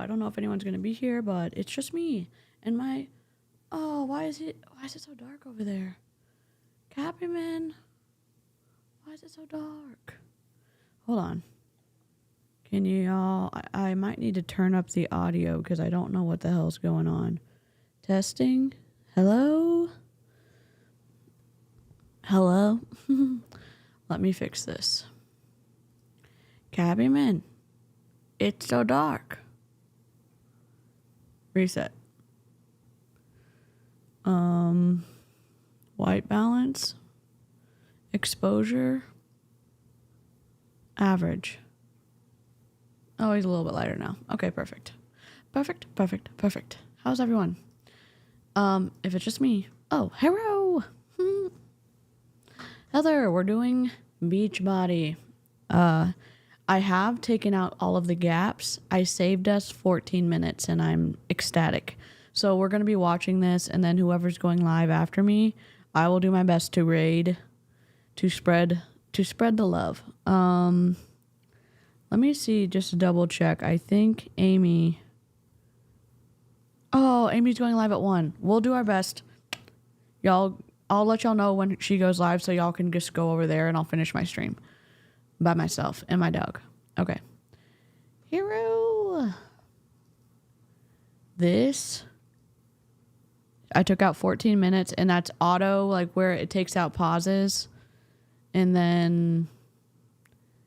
I don't know if anyone's gonna be here, but it's just me and my. Oh, why is it so dark over there? Cappyman, why is it so dark? Hold on. Can you all? I might need to turn up the audio because I don't know what the hell's going on. Testing. Hello. Hello. Let me fix this. Cappyman, it's so dark. Reset. White balance, exposure, average. Oh, he's a little bit lighter now. Okay, perfect. Perfect. How's everyone? If it's just me. Oh, hello. Heather, we're doing Beachbody. I have taken out all of the gaps. I saved us 14 minutes and I'm ecstatic. So we're going to be watching this, and then whoever's going live after me, I will do my best to raid, to spread the love. Let me see, just to double check. I think Amy. Oh, Amy's going live at 1. We'll do our best. Y'all, I'll let y'all know when she goes live so y'all can just go over there and I'll finish my stream by myself and my dog. Okay. Hero. This. I took out 14 minutes, and that's auto, like where it takes out pauses. And then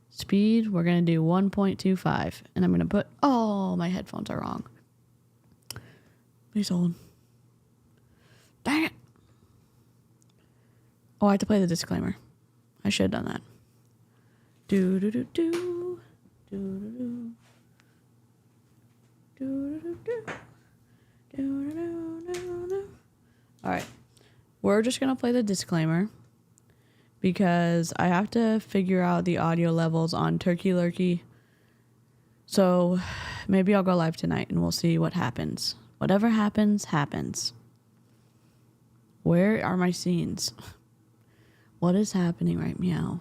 speed, we're going to do 1.25. And I'm going to put, oh, my headphones are wrong. Please hold. Dang it. Oh, I have to play the disclaimer. I should have done that. Do do do do. Do do do. Do do do. Do do do do do. All right. We're just going to play the disclaimer because I have to figure out the audio levels on Turkey Lurkey. So maybe I'll go live tonight and we'll see what happens. Whatever happens, happens. Where are my scenes? What is happening right meow?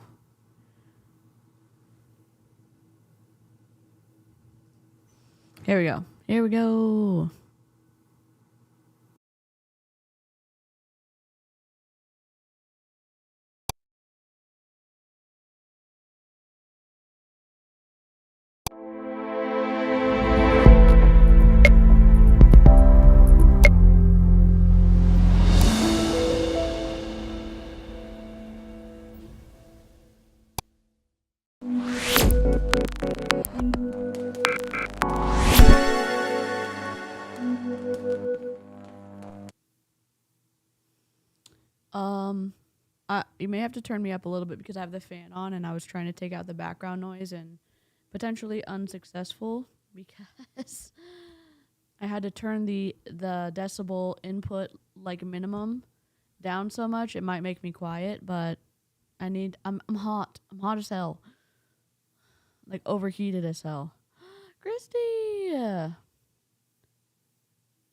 Here we go. Here we go. You may have to turn me up a little bit because I have the fan on and I was trying to take out the background noise and potentially unsuccessful because I had to turn the decibel input like minimum down so much it might make me quiet, but I'm hot. I'm hot as hell. Like overheated as hell. Christy!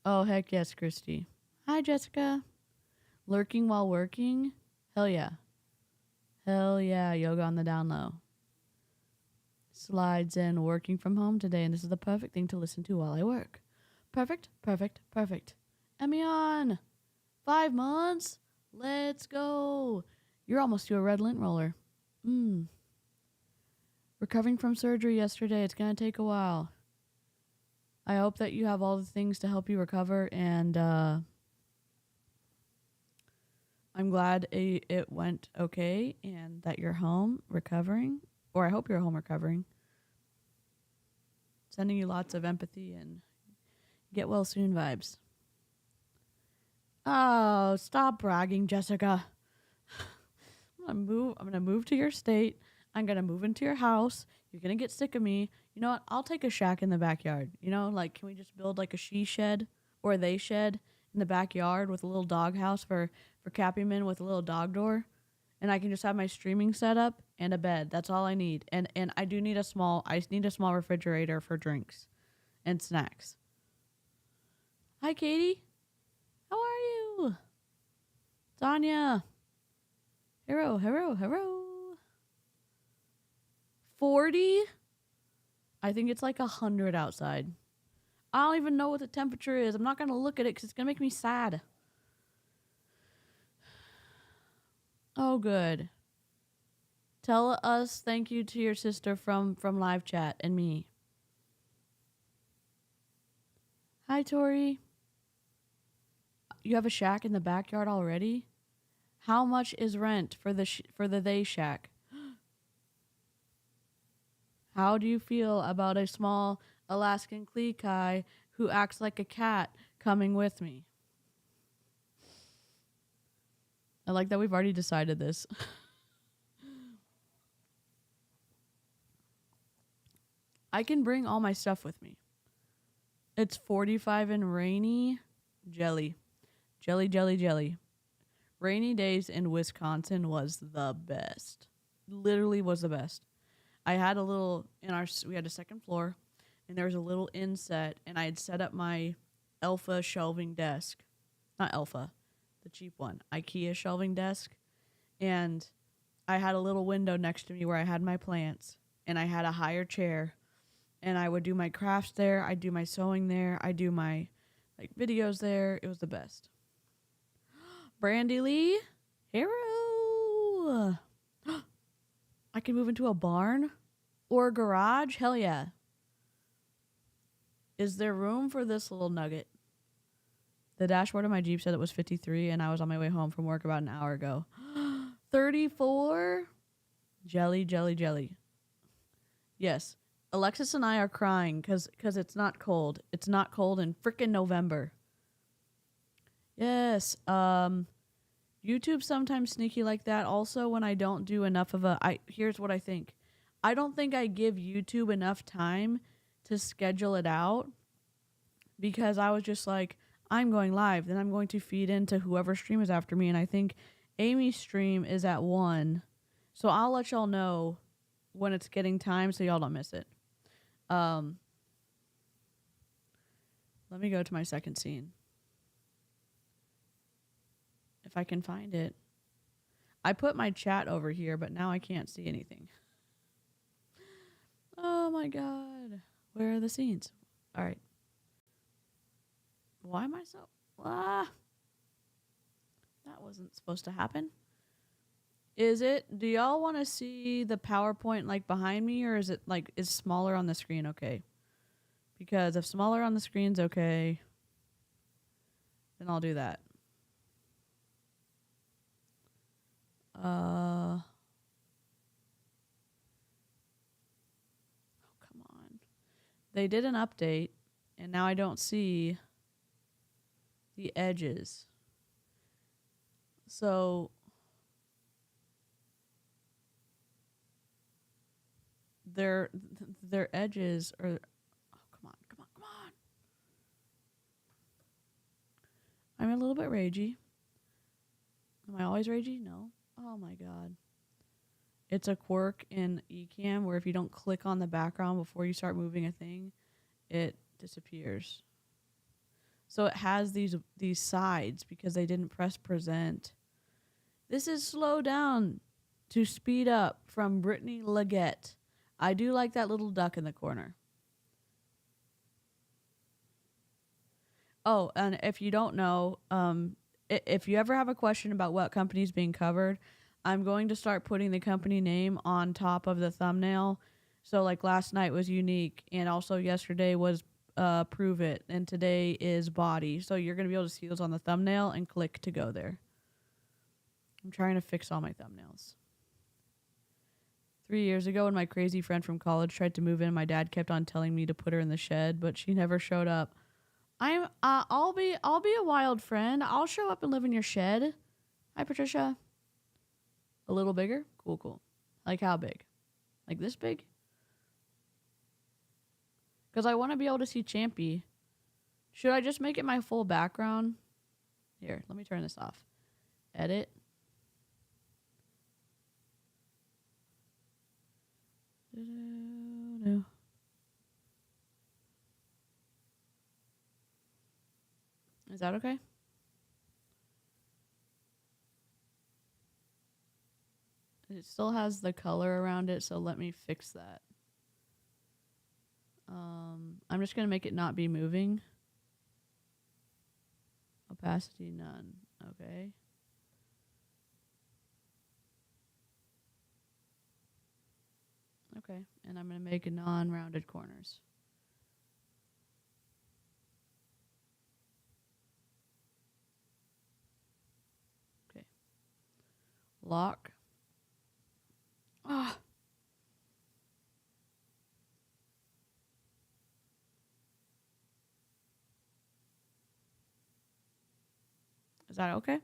Oh, heck yes, Christy. Hi, Jessica. Lurking while working? Hell yeah. Hell yeah, yoga on the down low. Slides in working from home today, and this is the perfect thing to listen to while I work. Perfect. Emmy on. 5 months? Let's go. You're almost to a red lint roller. Recovering from surgery yesterday. It's going to take a while. I hope that you have all the things to help you recover, and I'm glad it went okay and that you're home recovering, or I hope you're home recovering. Sending you lots of empathy and get well soon vibes. Oh, stop bragging, Jessica. I'm gonna move to your state. I'm gonna move into your house. You're gonna get sick of me. You know what? I'll take a shack in the backyard. You know, like, can we just build like a she shed or a they shed in the backyard with a little dog house for Cappyman with a little dog door? And I can just have my streaming setup and a bed. That's all I need. And I need a small refrigerator for drinks and snacks. Hi, Katie. How are you? Tanya. Hero. 40? I think it's like 100 outside. I don't even know what the temperature is. I'm not going to look at it because it's going to make me sad. Oh, good. Tell us thank you to your sister from live chat and me. Hi, Tori. You have a shack in the backyard already? How much is rent for the they shack? How do you feel about a small Alaskan Klekai who acts like a cat coming with me? I like that we've already decided this. I can bring all my stuff with me. It's 45 and rainy. Jelly. Jelly, jelly, jelly. Rainy days in Wisconsin was the best. Literally was the best. I had a little, we had a second floor, and there was a little inset, and I had set up my Alpha shelving desk. Not Alpha, the cheap one. IKEA shelving desk. And I had a little window next to me where I had my plants, and I had a higher chair, and I would do my crafts there. I'd do my sewing there. I'd do my videos there. It was the best. Brandy Lee, hero. I can move into a barn or a garage. Hell yeah. Is there room for this little nugget? The dashboard of my Jeep said it was 53, and I was on my way home from work about an hour ago. 34? Jelly, jelly, jelly. Yes. Alexis and I are crying because it's not cold. It's not cold in frickin' November. Yes. YouTube's sometimes sneaky like that. Also, when I don't do enough of here's what I think. I don't think I give YouTube enough time to schedule it out because I was just like, I'm going live. Then I'm going to feed into whoever stream is after me. And I think Amy's stream is at 1. So I'll let y'all know when it's getting time so y'all don't miss it. Let me go to my second scene. If I can find it. I put my chat over here, but now I can't see anything. Oh my god. Where are the scenes? All right. Why am I so... That wasn't supposed to happen. Is it... Do y'all want to see the PowerPoint behind me, or is it is smaller on the screen okay? Because if smaller on the screen's okay, then I'll do that. Oh, come on. They did an update, and now I don't see the edges. So their edges are... Oh, come on. I'm a little bit ragey. Am I always ragey? No. Oh my god. It's a quirk in Ecamm where if you don't click on the background before you start moving a thing, it disappears. So it has these sides because they didn't press present. This is slow down to speed up from Brittany Legette. I do like that little duck in the corner. Oh, and if you don't know, if you ever have a question about what company's being covered, I'm going to start putting the company name on top of the thumbnail. So last night was Unique, and also yesterday was Prove It, and today is BODI. So you're going to be able to see those on the thumbnail and click to go there. I'm trying to fix all my thumbnails. 3 years ago, when my crazy friend from college tried to move in, my dad kept on telling me to put her in the shed, but she never showed up. I'll be a wild friend. I'll show up and live in your shed. Hi, Patricia. A little bigger? Cool. Like how big? Like this big? Because I want to be able to see Champy. Should I just make it my full background? Here, let me turn this off. Edit. No. Is that okay? It still has the color around it, so let me fix that. I'm just going to make it not be moving. Opacity, none. Okay. Okay, and I'm going to make it non-rounded corners. Okay. Lock. Ah. Is that okay?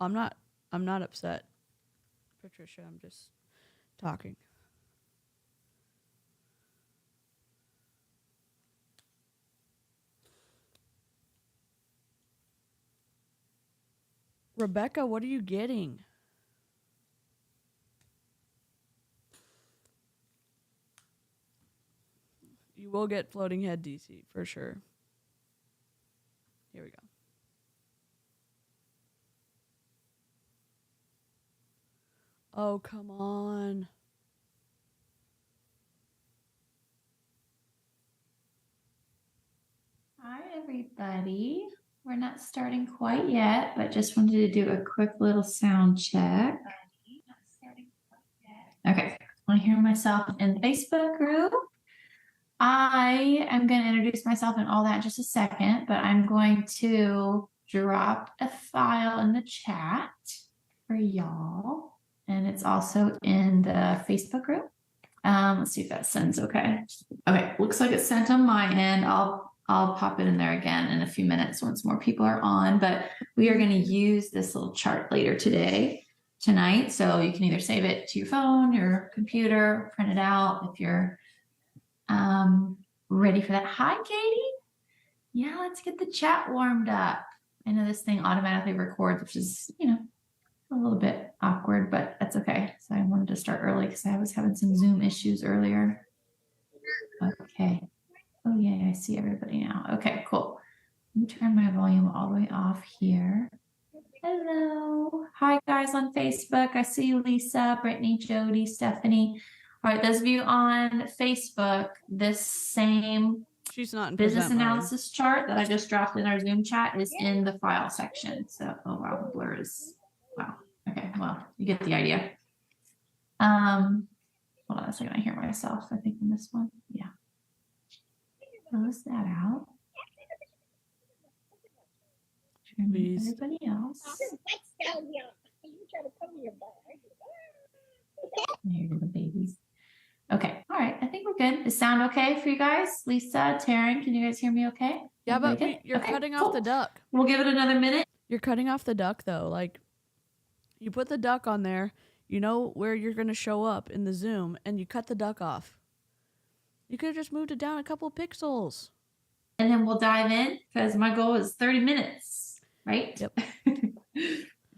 I'm not upset, Patricia. I'm just talking. Rebecca, what are you getting? You will get floating head DC for sure. Here we go. Oh, come on. Hi, everybody. We're not starting quite yet, but just wanted to do a quick little sound check. Okay, I want to hear myself in the Facebook group. I am going to introduce myself and all that in just a second, but I'm going to drop a file in the chat for y'all, and it's also in the Facebook group. Let's see if that sends okay. Okay, looks like it's sent on my end. I'll pop it in there again in a few minutes once more people are on, but we are going to use this little chart later tonight. So you can either save it to your phone, your computer, print it out if you're ready for that. Hi, Katie. Yeah, let's get the chat warmed up. I know this thing automatically records, which is, a little bit awkward, but that's okay. So I wanted to start early because I was having some Zoom issues earlier. Okay. Oh, yeah, I see everybody now. Okay, cool. Let me turn my volume all the way off here. Hello. Hi, guys on Facebook. I see you, Lisa, Brittany, Jody, Stephanie. All right, those of you on Facebook, this same She's not in business analysis chart that I just dropped in our Zoom chat is in the file section. So, oh, wow, the blur is, wow. Okay, well, you get the idea. Hold on a second. I hear myself, I think, in this one. Yeah. Close that out. Please. Everybody else. There go the babies. Okay. All right. I think we're good. Is sound okay for you guys? Lisa, Taryn, can you guys hear me okay? Yeah, but you're cutting off the duck. We'll give it another minute. You're cutting off the duck, though. Like, you put the duck on there, you know where you're going to show up in the Zoom, and you cut the duck off. You could have just moved it down a couple pixels. And then we'll dive in, because my goal is 30 minutes, right? Yep.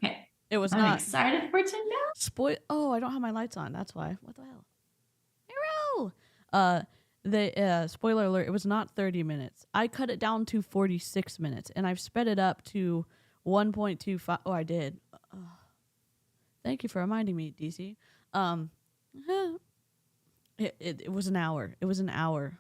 Okay. It was I'm not. excited for tonight. Oh, I don't have my lights on. That's why. What the hell? Hero! Spoiler alert, it was not 30 minutes. I cut it down to 46 minutes, and I've sped it up to 1.25. Oh, I did. Thank you for reminding me, DC. It was an hour. It was an hour.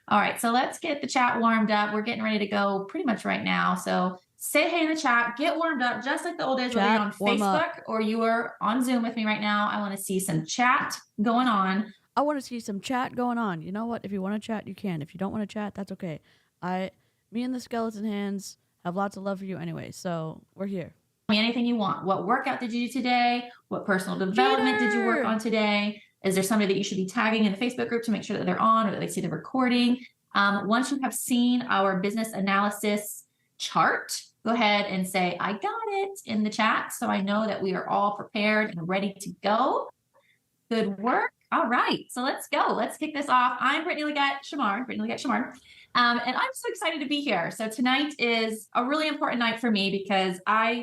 All right, so let's get the chat warmed up. We're getting ready to go pretty much right now. So say hey in the chat, get warmed up just like the old days, whether you're on Facebook or you are on Zoom with me right now. I want to see some chat going on. I want to see some chat going on. You know what? If you want to chat, you can. If you don't want to chat, that's okay. Me and the skeleton hands have lots of love for you anyway, so we're here. Anything you want. What workout did you do today? What personal development did you work on today? Is there somebody that you should be tagging in the Facebook group to make sure that they're on or that they see the recording? Once you have seen our business analysis chart, go ahead and say, I got it in the chat. So I know that we are all prepared and ready to go. Good work. All right, so let's go. Let's kick this off. I'm Brittany Legette Shamar, and I'm so excited to be here. So tonight is a really important night for me because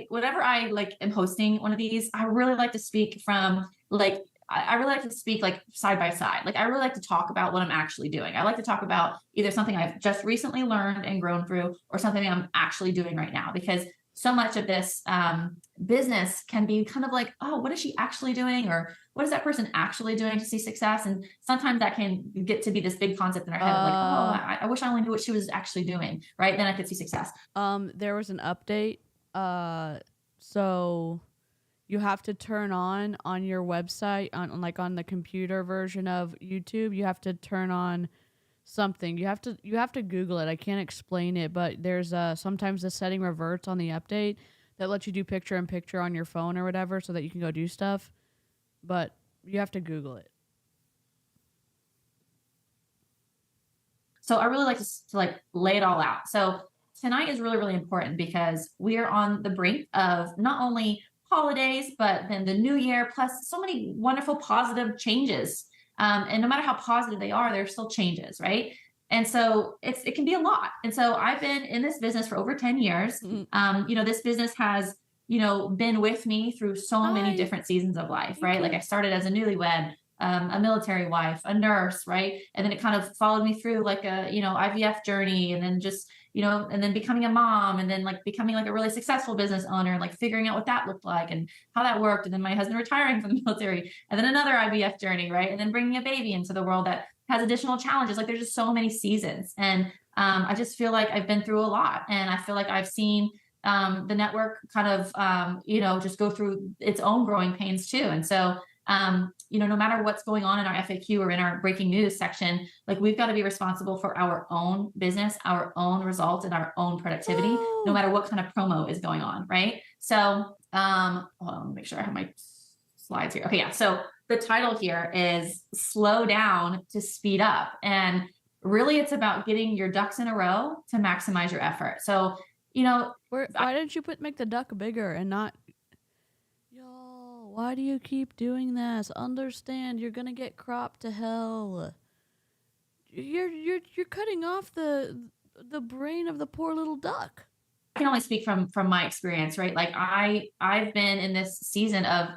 whenever I like am hosting one of these, I really like to speak from like, I really like to speak like side by side. Like I really like to talk about what I'm actually doing. I like to talk about either something I've just recently learned and grown through or something I'm actually doing right now, because so much of this business can be kind of like, oh, what is she actually doing? Or what is that person actually doing to see success? And sometimes that can get to be this big concept in our head of like, oh, I wish I only knew what she was actually doing, right? Then I could see success. There was an update. So you have to turn on your website, on the computer version of YouTube, you have to turn on something. You have to Google it. I can't explain it, but there's sometimes the setting reverts on the update that lets you do picture in picture on your phone or whatever so that you can go do stuff. But you have to Google it. So I really like to like lay it all out. So tonight is really, really important because we are on the brink of not only holidays, but then the new year, plus so many wonderful positive changes. And no matter how positive they are, there's still changes, right? And so it can be a lot. And so I've been in this business for over 10 years. This business has, been with me through so many different seasons of life, right? Like I started as a newlywed, a military wife, a nurse, right? And then it kind of followed me through like a, IVF journey, and then just, and then becoming a mom, and then like becoming like a really successful business owner, and like figuring out what that looked like and how that worked. And then my husband retiring from the military, and then another IVF journey, right? And then bringing a baby into the world that has additional challenges. Like there's just so many seasons. And I just feel like I've been through a lot, and I feel like I've seen the network kind of, just go through its own growing pains too. And so, no matter what's going on in our FAQ or in our breaking news section, like we've got to be responsible for our own business, our own results, and our own productivity, no matter what kind of promo is going on, right? So, hold on, let me make sure I have my slides here. Okay, yeah. So the title here is Slow Down to Speed Up. And really it's about getting your ducks in a row to maximize your effort. So, why didn't you make the duck bigger and not... Why do you keep doing this? Understand, you're gonna get cropped to hell. You're cutting off the brain of the poor little duck. I can only speak from my experience, right? Like I've been in this season of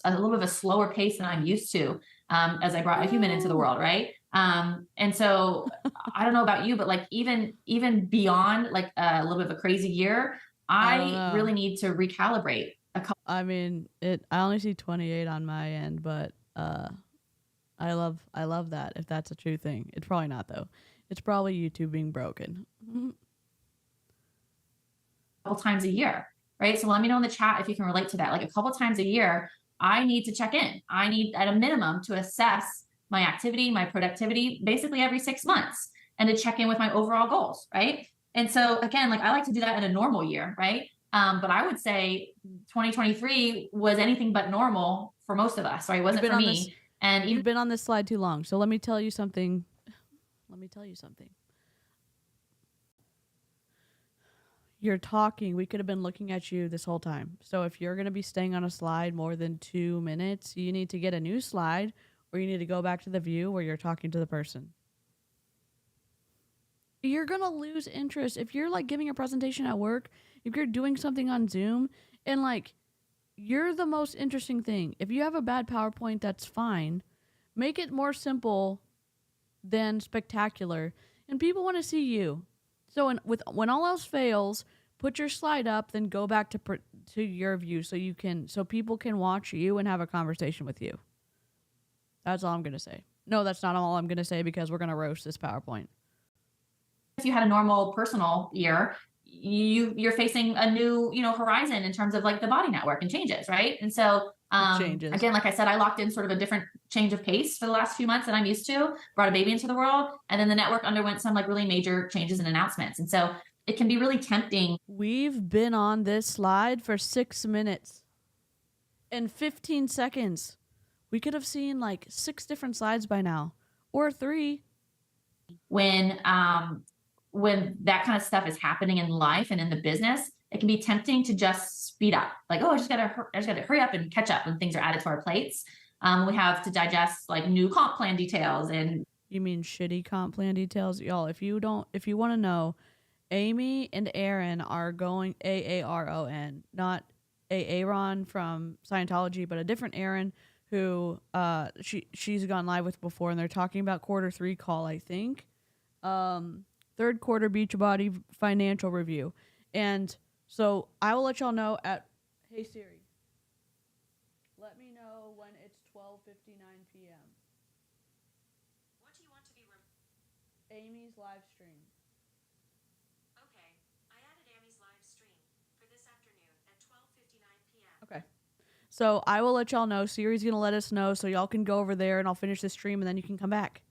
a little bit of a slower pace than I'm used to, as I brought a human into the world, right? And so I don't know about you, but like even beyond like a little bit of a crazy year, I really need to recalibrate. I mean, I only see 28 on my end, but I love that, if that's a true thing. It's probably not, though. It's probably YouTube being broken. A couple times a year, right? So let me know in the chat if you can relate to that. Like a couple times a year, I need to check in. I need at a minimum to assess my activity, my productivity, basically every 6 months, and to check in with my overall goals, right? And so again, like I like to do that in a normal year, right? But I would say 2023 was anything but normal for most of us, right? It wasn't for me. And you've been on this slide too long. So let me tell you something. You're talking. We could have been looking at you this whole time. So if you're going to be staying on a slide more than 2 minutes, you need to get a new slide, or you need to go back to the view where you're talking to the person. You're going to lose interest. If you're like giving a presentation at work, if you're doing something on Zoom, and like you're the most interesting thing. If you have a bad PowerPoint, that's fine. Make it more simple than spectacular, and people want to see you. So when all else fails, put your slide up, then go back to your view so people can watch you and have a conversation with you. That's all I'm going to say. No, that's not all I'm going to say, because we're going to roast this PowerPoint. If you had a normal personal year, you're facing a new, horizon in terms of like the BODI network and changes, right? And so, again, like I said, I locked in sort of a different change of pace for the last few months than I'm used to, brought a baby into the world, and then the network underwent some like really major changes and announcements. And so it can be really tempting. We've been on this slide for 6 minutes and 15 seconds. We could have seen like 6 different slides by now, or 3. When that kind of stuff is happening in life and in the business, it can be tempting to just speed up. Like, oh, I just gotta hurry up and catch up when things are added to our plates. We have to digest like new comp plan details and. You mean shitty comp plan details? Y'all, if you want to know, Amy and Aaron are going Aaron, not Aaron from Scientology, but a different Aaron who she's gone live with before, and they're talking about Q3 call, I think. Third quarter Beachbody financial review. And so I will let y'all know Hey Siri, let me know when it's 12:59 p.m. What do you want to be? Amy's live stream. Okay, I added Amy's live stream for this afternoon at 12:59 p.m. Okay. So I will let y'all know. Siri's going to let us know, so y'all can go over there and I'll finish the stream and then you can come back.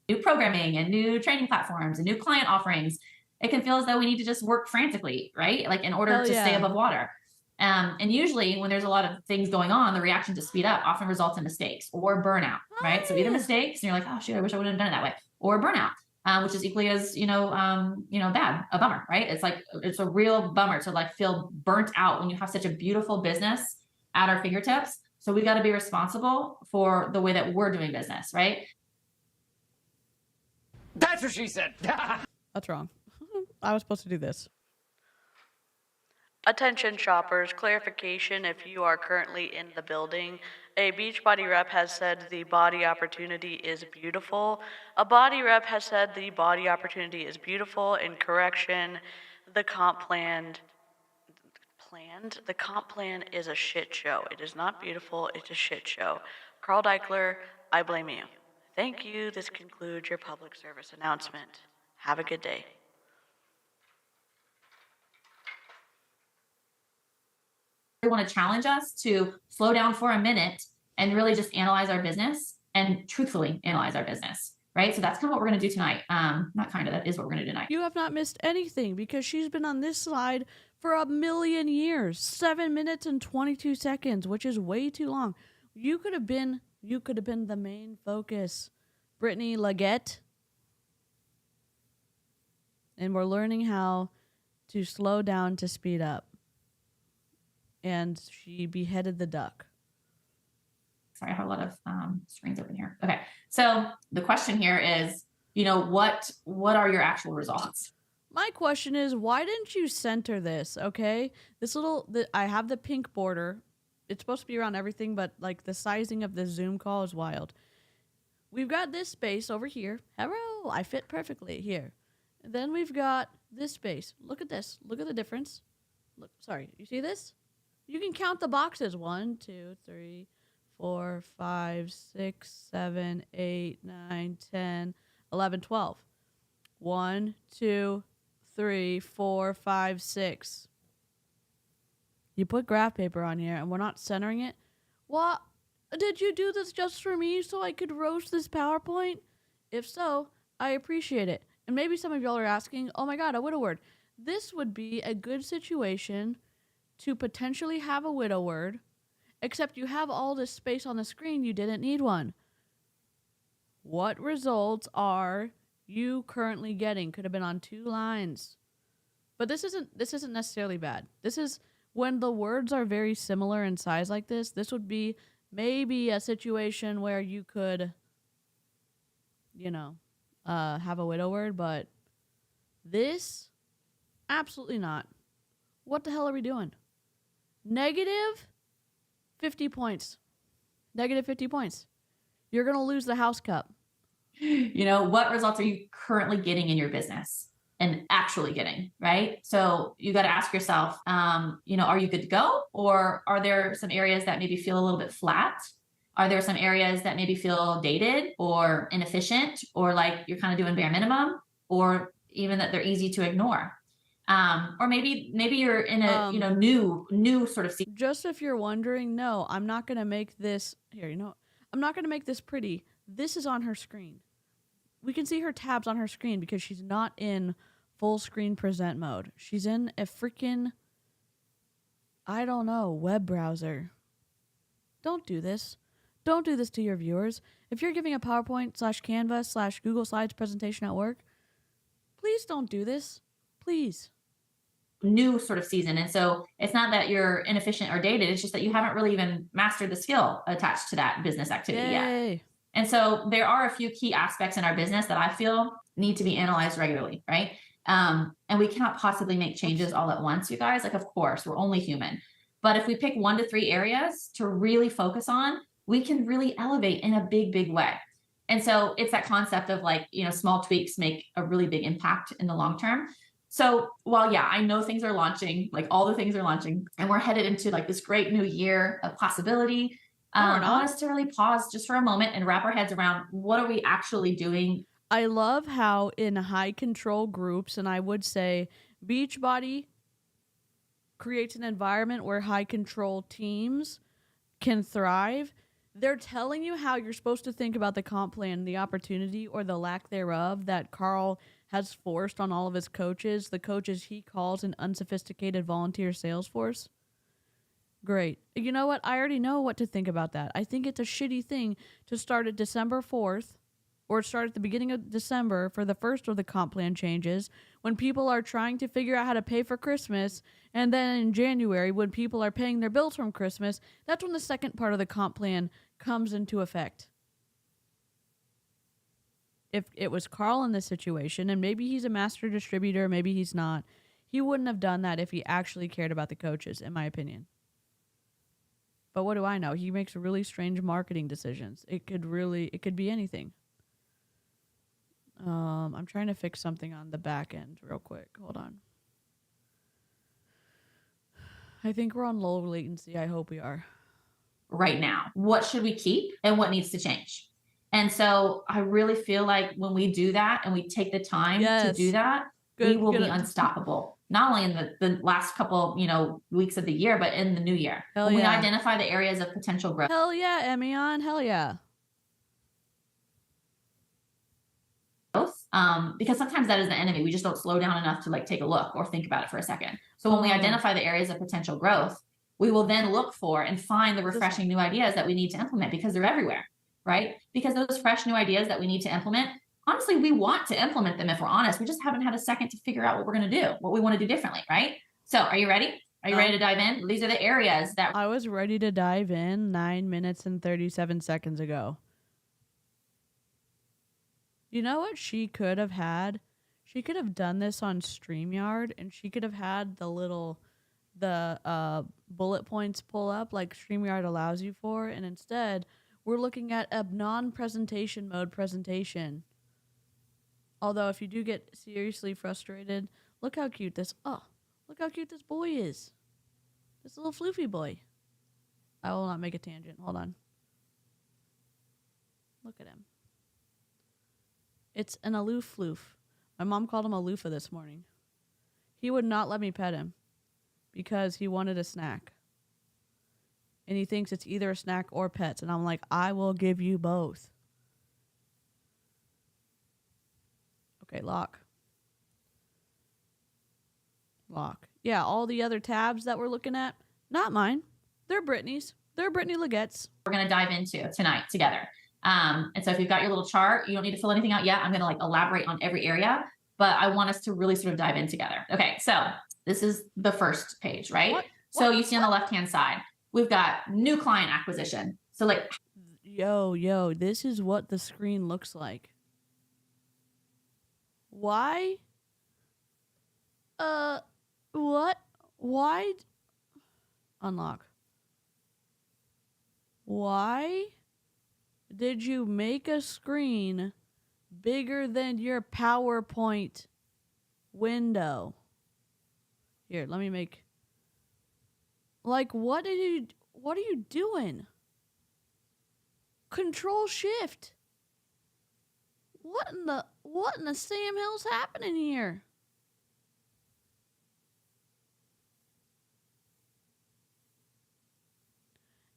New programming and new training platforms and new client offerings. It can feel as though we need to just work frantically, right? Like in order to stay above water. And usually when there's a lot of things going on, the reaction to speed up often results in mistakes or burnout, right? So either mistakes and you're like, oh shit, I wish I wouldn't have done it that way, or burnout, which is equally as, bad, a bummer, right? It's like, it's a real bummer to like feel burnt out when you have such a beautiful business at our fingertips. So we got to be responsible for the way that we're doing business, right? That's what she said. That's wrong. I was supposed to do this. Attention shoppers, clarification if you are currently in the building. A Beachbody rep has said the BODI opportunity is beautiful. A BODI rep has said the BODI opportunity is beautiful. In correction, the comp plan is a shit show. It is not beautiful, it's a shit show. Carl Deichler, I blame you. Thank you. This concludes your public service announcement. Have a good day. They want to challenge us to slow down for a minute and really just analyze our business and truthfully analyze our business, right? So that's kind of what we're going to do tonight. Not kind of, that is what we're going to do tonight. You have not missed anything because she's been on this slide for 1,000,000 years. 7 minutes and 22 seconds, which is way too long. You could have been the main focus, Brittany Legette. And we're learning how to slow down to speed up. And she beheaded the duck. Sorry, I have a lot of screens open here. Okay, so the question here is, what are your actual results? My question is, why didn't you center this? Okay, I have the pink border. It's supposed to be around everything, but like the sizing of the Zoom call is wild. We've got this space over here. Hello, I fit perfectly here. And then we've got this space. Look at this. Look at the difference. Look, sorry, you see this? You can count the boxes. 1, 2, 3, 4, 5, 6, 7, 8, 9, 10, 11, 12. 1, 2, 3, 4, 5, 6. You put graph paper on here and we're not centering it. What? Did you do this just for me so I could roast this PowerPoint? If so, I appreciate it. And maybe some of y'all are asking, oh my God, a widow word. This would be a good situation to potentially have a widow word, except you have all this space on the screen, you didn't need one. What results are you currently getting? Could have been on 2 lines. But this isn't necessarily bad. This is when the words are very similar in size like this. This would be maybe a situation where you could, have a widow word, but this, absolutely not. What the hell are we doing? Negative 50 points. Negative 50 points. You're going to lose the house cup. What results are you currently getting in your business and actually getting, right? So you got to ask yourself, are you good to go? Or are there some areas that maybe feel a little bit flat? Are there some areas that maybe feel dated or inefficient, or like you're kind of doing bare minimum, or even that they're easy to ignore? Or maybe you're in a new sort of season. Just if you're wondering, no, I'm not gonna make this I'm not gonna make this pretty. This is on her screen. We can see her tabs on her screen because she's not in full screen present mode. She's in a freaking, I don't know, web browser. Don't do this. Don't do this to your viewers. If you're giving a PowerPoint/Canva/Google Slides presentation at work, please don't do this. Please. new sort of season. And so it's not that you're inefficient or dated. It's just that you haven't really even mastered the skill attached to that business activity yet. And so there are a few key aspects in our business that I feel need to be analyzed regularly, right? And we cannot possibly make changes all at once, you guys. Like, of course, we're only human. But if we pick 1 to 3 areas to really focus on, we can really elevate in a big, big way. And so it's that concept of like, small tweaks make a really big impact in the long term. So while, yeah, I know things are launching, like all the things are launching, and we're headed into like this great new year of possibility, I want us to really pause just for a moment and wrap our heads around what are we actually doing. I love how in high control groups, and I would say Beachbody creates an environment where high control teams can thrive. They're telling you how you're supposed to think about the comp plan, the opportunity or the lack thereof that Carl has forced on all of his coaches, the coaches he calls an unsophisticated volunteer sales force. Great. You know what? I already know what to think about that. I think it's a shitty thing to start at December 4th or start at the beginning of December for the first of the comp plan changes when people are trying to figure out how to pay for Christmas. And then in January, when people are paying their bills from Christmas, that's when the second part of the comp plan comes into effect. If it was Carl in this situation, and maybe he's a master distributor, maybe he's not, he wouldn't have done that if he actually cared about the coaches, in my opinion. But what do I know? He makes really strange marketing decisions. It could be anything. I'm trying to fix something on the back end real quick. Hold on. I think we're on low latency. I hope we are. Right now, what should we keep and what needs to change? And so I really feel like when we do that and we take the time to do that, we will be unstoppable. Not only in the last couple, weeks of the year, but in the new year. When we identify the areas of potential growth. Hell yeah, Emion. Hell yeah. Because sometimes that is the enemy. We just don't slow down enough to like take a look or think about it for a second. So when we identify the areas of potential growth, we will then look for and find the refreshing new ideas that we need to implement because they're everywhere, right? Because those fresh new ideas that we need to implement, honestly, we want to implement them if we're honest. We just haven't had a second to figure out what we're going to do, what we want to do differently, right? So are you ready? Are you ready to dive in? These are the areas that I was ready to dive in 9 minutes and 37 seconds ago. You know what she could have had? She could have done this on StreamYard, and she could have had the bullet points pull up like StreamYard allows you for, and instead we're looking at a non-presentation mode presentation. Although if you do get seriously frustrated, look how cute this boy is. This little floofy boy. I will not make a tangent. Hold on. Look at him. It's an aloof floof. My mom called him a loofah this morning. He would not let me pet him because he wanted a snack. And he thinks it's either a snack or pets. And I'm like, I will give you both. Okay, lock. Yeah, all the other tabs that we're looking at, not mine. They're Brittany's. They're Brittany Legette's. We're going to dive into tonight together. And so if you've got your little chart, you don't need to fill anything out yet. I'm going to elaborate on every area, but I want us to really sort of dive in together. Okay. So this is the first page, right? So you see on the left-hand side, we've got new client acquisition. So yo, this is what the screen looks like. Why? What? Why? Unlock. Why did you make a screen bigger than your PowerPoint window? Here, let me make... what are you doing? Control Shift. What in the Sam Hill's happening here?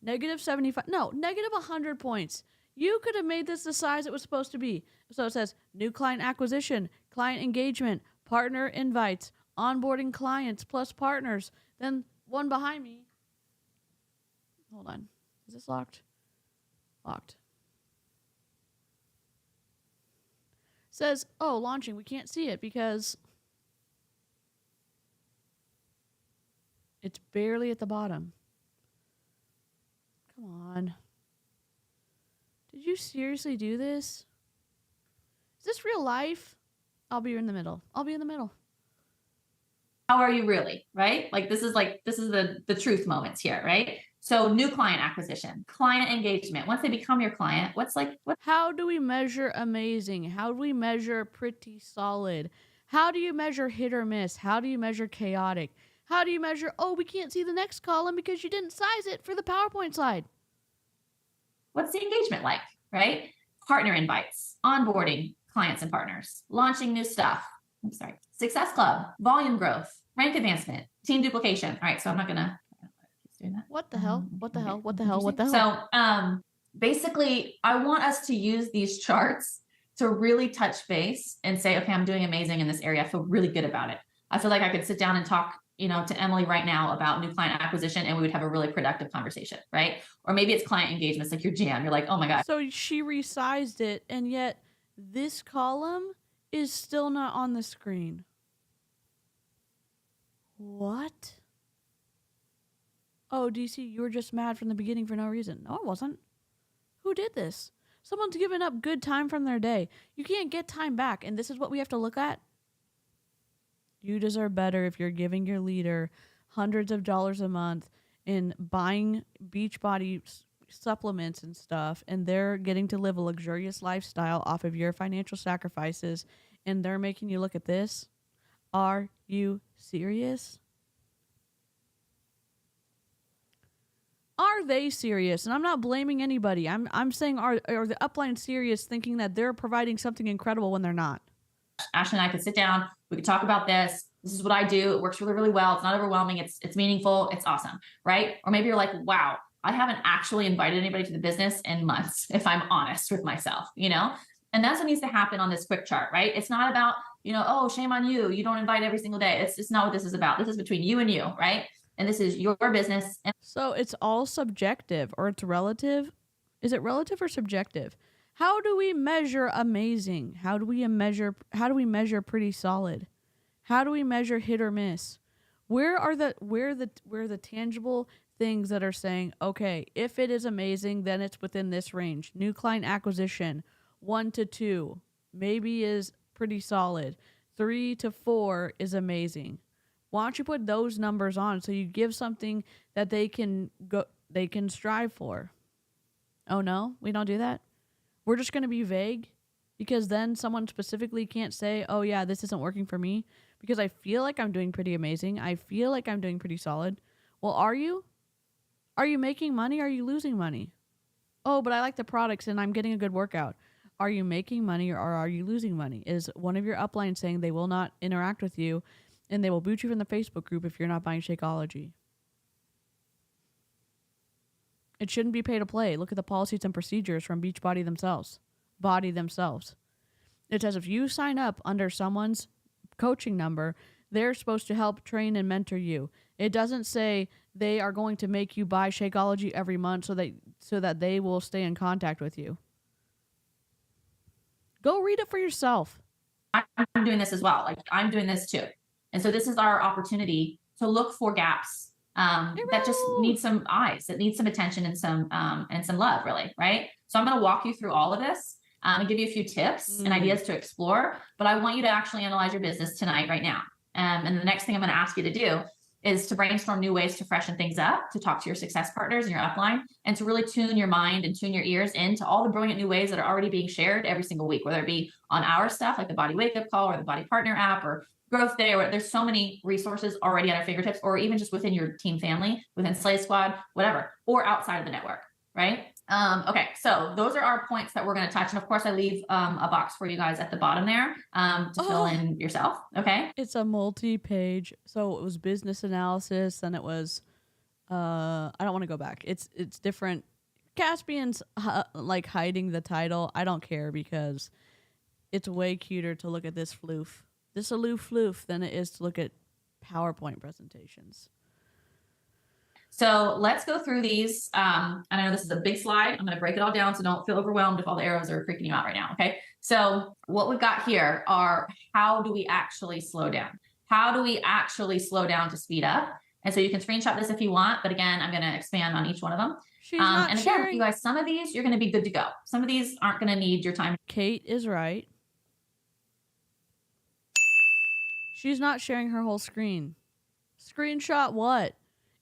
-75. No, -100 points. You could have made this the size it was supposed to be. So it says new client acquisition, client engagement, partner invites, onboarding clients plus partners. Then one behind me. Hold on. Is this locked? Locked. Says, oh, launching. We can't see it because It's barely at the bottom. Come on. Did you seriously do this? Is this real life? I'll be in the middle. I'll be in the middle. How are you really, right? This is the truth moments here, right? So new client acquisition, client engagement. Once they become your client, what? How do we measure amazing? How do we measure pretty solid? How do you measure hit or miss? How do you measure chaotic? How do you measure, oh, we can't see the next column because you didn't size it for the PowerPoint slide? What's the engagement like, right? Partner invites, onboarding clients and partners, launching new stuff. I'm sorry. Success club, volume growth, rank advancement, team duplication. All right. So I'm not going to keep doing that. What the hell? What the hell? What the hell? What the hell? So basically, I want us to use these charts to really touch base and say, okay, I'm doing amazing in this area. I feel really good about it. I feel like I could sit down and talk, to Emily right now about new client acquisition, and we would have a really productive conversation, right? Or maybe it's client engagements, like your jam. You're like, oh my God. So she resized it, and yet this column is still not on the screen. What? Oh, DC, you were just mad from the beginning for no reason. No, I wasn't. Who did this? Someone's given up good time from their day. You can't get time back, and this is what we have to look at? You deserve better if you're giving your leader hundreds of dollars a month in buying Beachbody supplements and stuff, and they're getting to live a luxurious lifestyle off of your financial sacrifices, and they're making you look at this. Are you serious? Are they serious? And I'm not blaming anybody. I'm saying are the upline serious, thinking that they're providing something incredible when they're not? Ashley and I could sit down. We could talk about this. This is what I do. It works really, really well. It's not overwhelming. It's meaningful. It's awesome, right? Or maybe you're like, wow, I haven't actually invited anybody to the business in months, if I'm honest with myself, And that's what needs to happen on this quick chart, right? It's not about, oh, shame on you. You don't invite every single day. It's not what this is about. This is between you and you, right? And this is your business. So it's all subjective, or it's relative. Is it relative or subjective? How do we measure amazing? How do we measure pretty solid? How do we measure hit or miss? Where are the tangible things that are saying, okay, if it is amazing, then it's within this range. New client acquisition, 1 to 2, maybe is pretty solid. 3 to 4 is amazing. Why don't you put those numbers on so you give something that they can strive for? Oh no, we don't do that? We're just going to be vague, because then someone specifically can't say, oh yeah, this isn't working for me because I feel like I'm doing pretty amazing. I feel like I'm doing pretty solid. Well, are you? Are you making money? Are you losing money? Oh, but I like the products and I'm getting a good workout. Are you making money or are you losing money? Is one of your uplines saying they will not interact with you and they will boot you from the Facebook group if you're not buying Shakeology? It shouldn't be pay to play. Look at the policies and procedures from Beachbody themselves. BODI themselves. It says if you sign up under someone's coaching number, they're supposed to help train and mentor you. It doesn't say they are going to make you buy Shakeology every month so that they will stay in contact with you. Go read it for yourself. I'm doing this as well. I'm doing this too. And so this is our opportunity to look for gaps that just need some eyes, that need some attention and some love, really, right? So I'm going to walk you through all of this and give you a few tips and ideas to explore, but I want you to actually analyze your business tonight, right now. And the next thing I'm going to ask you to do is to brainstorm new ways to freshen things up, to talk to your success partners and your upline, and to really tune your mind and tune your ears into all the brilliant new ways that are already being shared every single week, whether it be on our stuff like the BODI Wake Up Call or the BODI Partner app or Growth Day, or there's so many resources already at our fingertips, or even just within your team family, within Slay Squad, whatever, or outside of the network, right? Okay, so those are our points that we're going to touch. And of course, I leave a box for you guys at the bottom there to fill in yourself. Okay. It's a multi-page. So it was business analysis, and it was, I don't want to go back. It's different. Caspian's like hiding the title. I don't care because it's way cuter to look at this aloof floof than it is to look at PowerPoint presentations. So let's go through these. And I know this is a big slide. I'm going to break it all down, so don't feel overwhelmed if all the arrows are freaking you out right now. Okay. So what we've got here are, how do we actually slow down? How do we actually slow down to speed up? And so you can screenshot this if you want, but again, I'm going to expand on each one of them. She's not and again, sharing. you guys, some of these you're going to be good to go. Some of these aren't going to need your time. Kate is right. She's not sharing her whole screen. Screenshot what?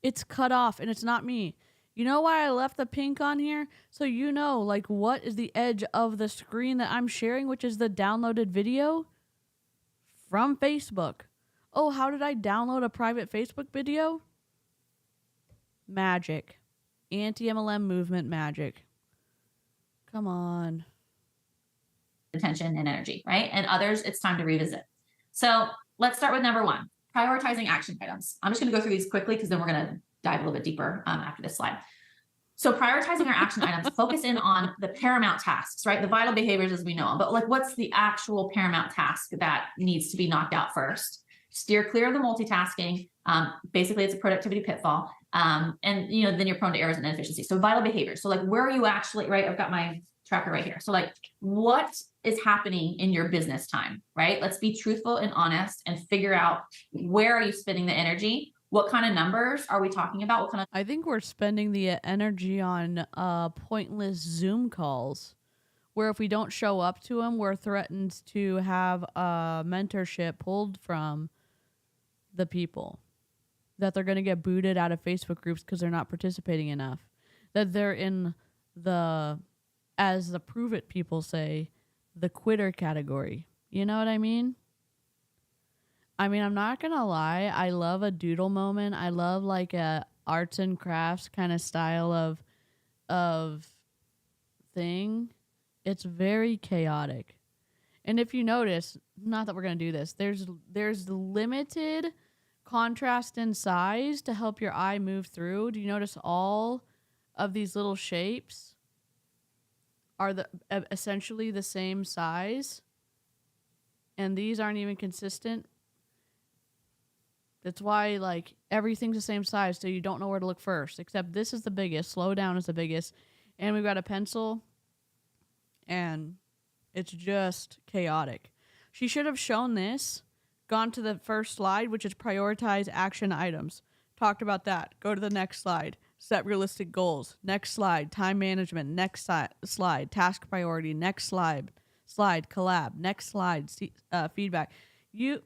It's cut off and it's not me. You know why I left the pink on here? So you know, like, what is the edge of the screen that I'm sharing, which is the downloaded video from Facebook. Oh, how did I download a private Facebook video? Magic. Anti-MLM movement magic. Come on. Attention and energy, right? And others, it's time to revisit. So let's start with number 1, prioritizing action items. I'm just going to go through these quickly because then we're going to dive a little bit deeper after this slide. So prioritizing our action items, focus in on the paramount tasks, right? The vital behaviors as we know them, but like what's the actual paramount task that needs to be knocked out first? Steer clear of the multitasking. Basically, it's a productivity pitfall. And then you're prone to errors and inefficiency. So vital behaviors. So like, where are you actually, right? I've got my tracker right here. So like, what is happening in your business time, right? Let's be truthful and honest and figure out where are you spending the energy? What kind of numbers are we talking about? What kind of I think we're spending the energy on pointless Zoom calls where if we don't show up to them, we're threatened to have a mentorship pulled from the people. That they're going to get booted out of Facebook groups because they're not participating enough. That they're in the, as the prove it people say, the quitter category. You know what I mean? I mean, I'm not going to lie. I love a doodle moment. I love like a arts and crafts kind of style of thing. It's very chaotic. And if you notice, not that we're going to do this, there's limited contrast in size to help your eye move through. Do you notice all of these little shapes are essentially the same size? And these aren't even consistent. That's why, like, everything's the same size, so you don't know where to look first. Except this is the biggest. Slow down is the biggest. And we've got a pencil. And it's just chaotic. She should have shown this. Gone to the first slide, which is prioritize action items. Talked about that. Go to the next slide. Set realistic goals. Next slide. Time management. Next slide. Task priority. Next slide. Collab. Next slide. Feedback. You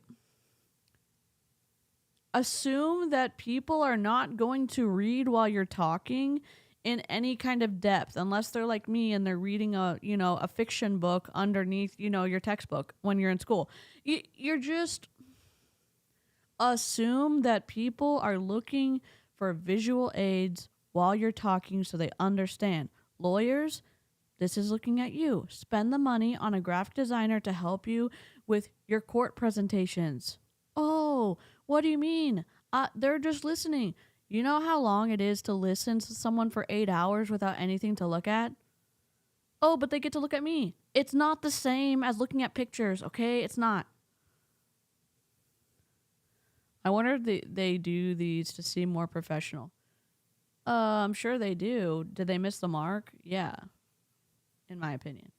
assume that people are not going to read while you're talking in any kind of depth, unless they're like me and they're reading a fiction book underneath, your textbook when you're in school. You're just assume that people are looking for visual aids while you're talking so they understand. Lawyers, this is looking at you. Spend the money on a graphic designer to help you with your court presentations. Oh, what do you mean? They're just listening. You know how long it is to listen to someone for 8 hours without anything to look at? Oh, but they get to look at me. It's not the same as looking at pictures, okay? It's not. I wonder if they do these to seem more professional. I'm sure they do. Did they miss the mark? Yeah, in my opinion.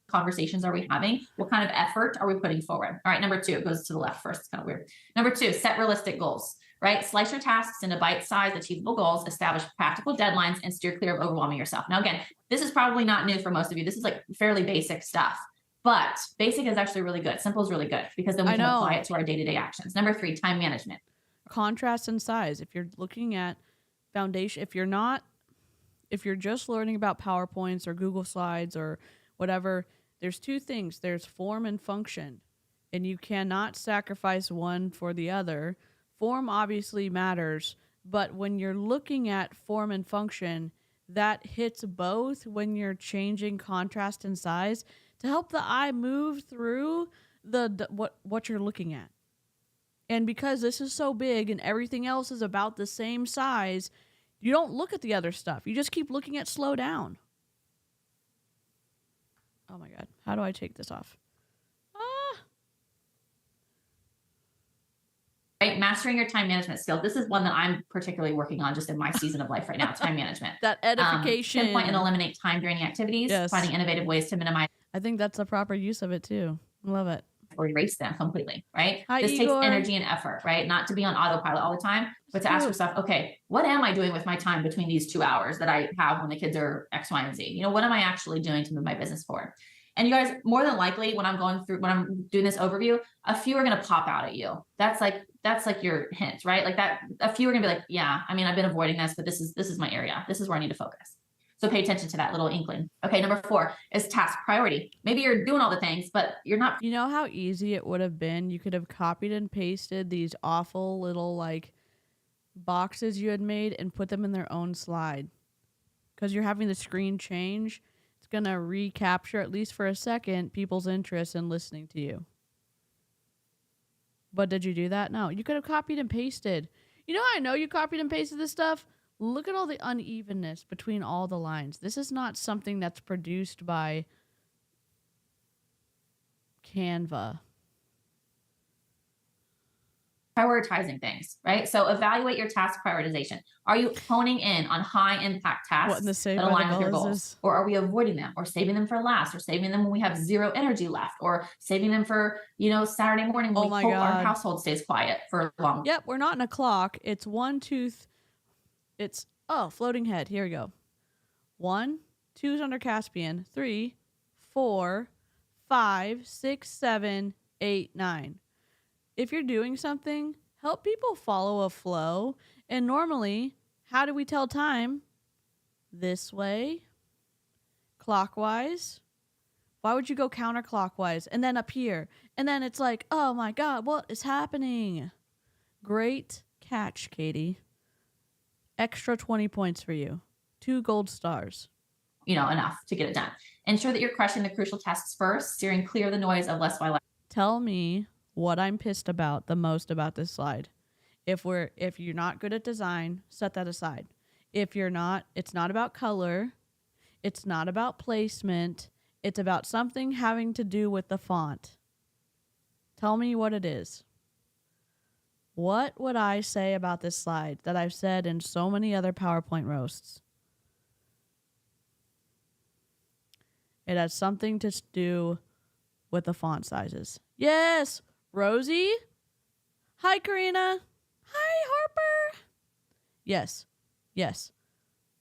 Conversations are we having? What kind of effort are we putting forward? All right, number 2, it goes to the left first. It's kind of weird. Number 2, set realistic goals, right? Slice your tasks into bite-sized, achievable goals, establish practical deadlines, and steer clear of overwhelming yourself. Now, again, this is probably not new for most of you. This is like fairly basic stuff, but basic is actually really good. Simple is really good because then we can apply it to our day-to-day actions. Number 3, time management. Contrast and size. If you're looking at foundation, if you're just learning about PowerPoints or Google Slides or whatever, there's 2 things. There's form and function, and you cannot sacrifice one for the other. Form obviously matters, but when you're looking at form and function, that hits both when you're changing contrast and size to help the eye move through what you're looking at. And because this is so big and everything else is about the same size, you don't look at the other stuff. You just keep looking at slow down. Oh my God. How do I take this off? Right? Mastering your time management skills. This is one that I'm particularly working on just in my season of life right now, time management. That edification. Pinpoint and eliminate time draining activities, Yes. finding innovative ways to minimize. I think that's the proper use of it too. Love it. or erase them completely, right? Hi, This takes Igor. energy and effort, right? Not to be on autopilot all the time, but to ask yourself, okay, what am I doing with my time between these 2 hours that I have when the kids are X, Y, and Z? You know, what am I actually doing to move my business forward? And you guys, more than likely, when I'm doing this overview, a few are going to pop out at you. That's like your hint, right? Like that, a few are going to be like, yeah, I mean, I've been avoiding this, but this is my area. This is where I need to focus. So pay attention to that little inkling. Okay, number 4 is task priority. Maybe you're doing all the things, but you're not. You know how easy it would have been? You could have copied and pasted these awful little like boxes you had made and put them in their own slide. Because you're having the screen change, it's going to recapture, at least for a second, people's interest in listening to you. But did you do that? No. You could have copied and pasted. You know how I know you copied and pasted this stuff? Look at all the unevenness between all the lines. This is not something that's produced by Canva. Prioritizing things, right? So evaluate your task prioritization. Are you honing in on high impact tasks that align with your goals? Or are we avoiding them or saving them for last or saving them when we have zero energy left or saving them for, you know, Saturday morning when we hope our household stays quiet for long? Yep, we're not in a clock. It's 1, 2, it's, floating head. Here we go. 1, 2 is under Caspian. 3, 4, 5, 6, 7, 8, 9. If you're doing something, help people follow a flow. And normally, how do we tell time? This way, clockwise. Why would you go counterclockwise and then up here? And then it's like, oh my God, what is happening? Great catch, Katie. Extra 20 points for you. 2 gold stars. You know, enough to get it done. Ensure that you're crushing the crucial tasks first, steering clear of the noise of less by less. Tell me what I'm pissed about the most about this slide. If you're not good at design, set that aside. If you're not, it's not about color. It's not about placement. It's about something having to do with the font. Tell me what it is. What would I say about this slide that I've said in so many other PowerPoint roasts? It has something to do with the font sizes. Yes! Rosie? Hi, Karina. Hi, Harper. Yes. Yes.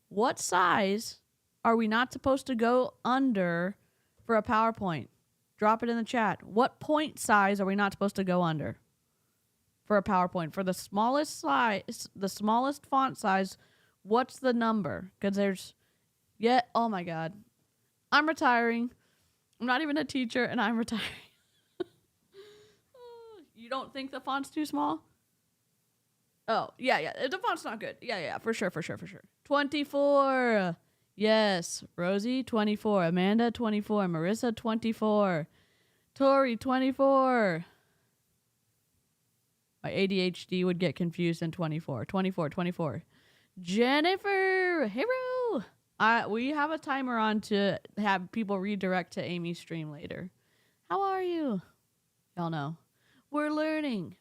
What size are we not supposed to go under for a PowerPoint? Drop it in the chat. What point size are we not supposed to go under for a PowerPoint? For the smallest size, the smallest font size, what's the number? Because oh my God. I'm retiring. I'm not even a teacher and I'm retiring. You don't think the font's too small? Oh, yeah. The font's not good. Yeah, for sure. 24. Yes. Rosie, 24. Amanda, 24. Marissa, 24. Tori, 24. My ADHD would get confused in 24. 24. Jennifer, hero. We have a timer on to have people redirect to Amy's stream later. How are you? Y'all know. We're learning.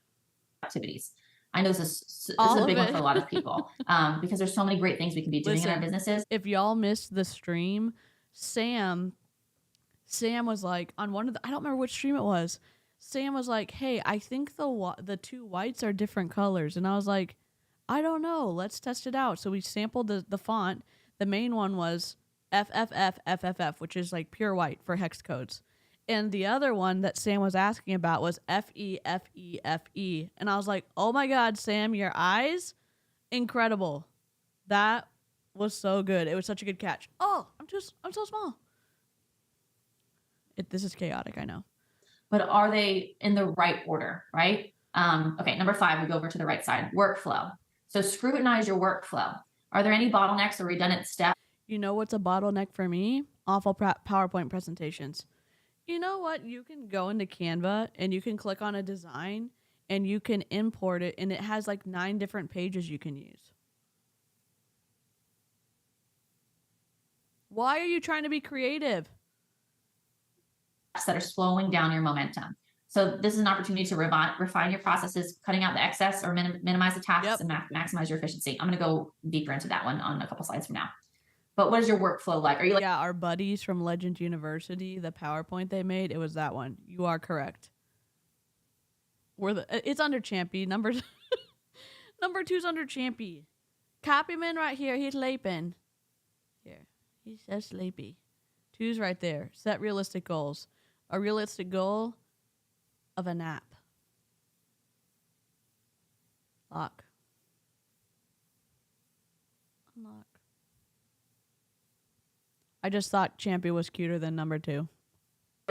Activities. I know this is a big one for a lot of people because there's so many great things we can be doing in our businesses. If y'all missed the stream, Sam was like on one of the, I don't remember which stream it was. Sam was like, hey, I think the 2 whites are different colors. And I was like, I don't know. Let's test it out. So we sampled the font. The main one was FFF, which is like pure white for hex codes. And the other one that Sam was asking about was FEFEFE. And I was like, oh my God, Sam, your eyes, incredible. That was so good. It was such a good catch. Oh, I'm so small. This is chaotic, I know. But are they in the right order, right? Okay, number 5, we go over to the right side, workflow. So scrutinize your workflow. Are there any bottlenecks or redundant steps? You know what's a bottleneck for me? Awful PowerPoint presentations. You know what? You can go into Canva and you can click on a design and you can import it and it has like 9 different pages you can use. Why are you trying to be creative? That are slowing down your momentum. So this is an opportunity to refine your processes, cutting out the excess or minimize the tasks and maximize your efficiency. I'm going to go deeper into that one on a couple slides from now. But what is your workflow like? Are you like... Yeah, our buddies from Legend University, the PowerPoint they made, it was that one. You are correct. It's under Champy. Number 2's under Champy. Copy him in right here. He's sleeping. Here. He says sleepy. 2's right there. Set realistic goals. A realistic goal of a nap. Lock. Unlock. I just thought Champy was cuter than number 2.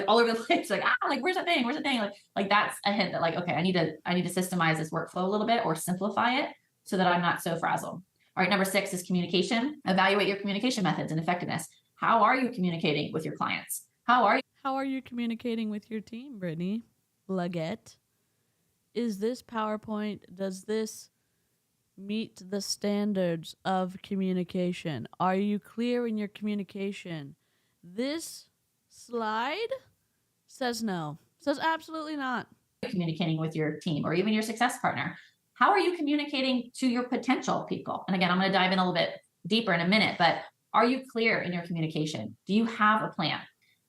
All over the place, like where's the thing? Where's the thing? Like that's a hint that like, okay, I need to systemize this workflow a little bit or simplify it so that I'm not so frazzled. All right, number 6 is communication. Evaluate your communication methods and effectiveness. How are you communicating with your clients? How are you communicating with your team, Brittany? Legette. Is this PowerPoint, does this meet the standards of communication? Are you clear in your communication? This slide says no. Says absolutely not. Communicating with your team or even your success partner? How are you communicating to your potential people? And again, I'm going to dive in a little bit deeper in a minute, but are you clear in your communication? Do you have a plan?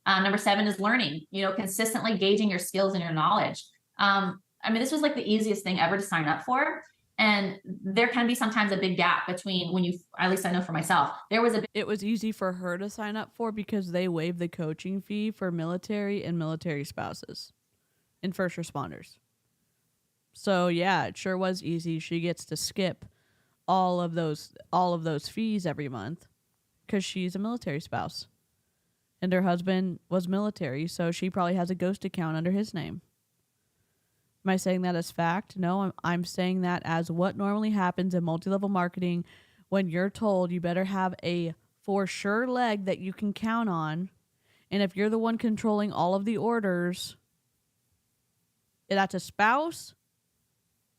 Number 7 is learning, consistently gauging your skills and your knowledge. This was like the easiest thing ever to sign up for. And there can be sometimes a big gap between when at least I know for myself, it was easy for her to sign up for because they waived the coaching fee for military and military spouses and first responders. So yeah, it sure was easy. She gets to skip all of those fees every month because she's a military spouse and her husband was military. So she probably has a ghost account under his name. Am I saying that as fact? No, I'm saying that as what normally happens in multi-level marketing when you're told you better have a for sure leg that you can count on. And if you're the one controlling all of the orders, that's a spouse,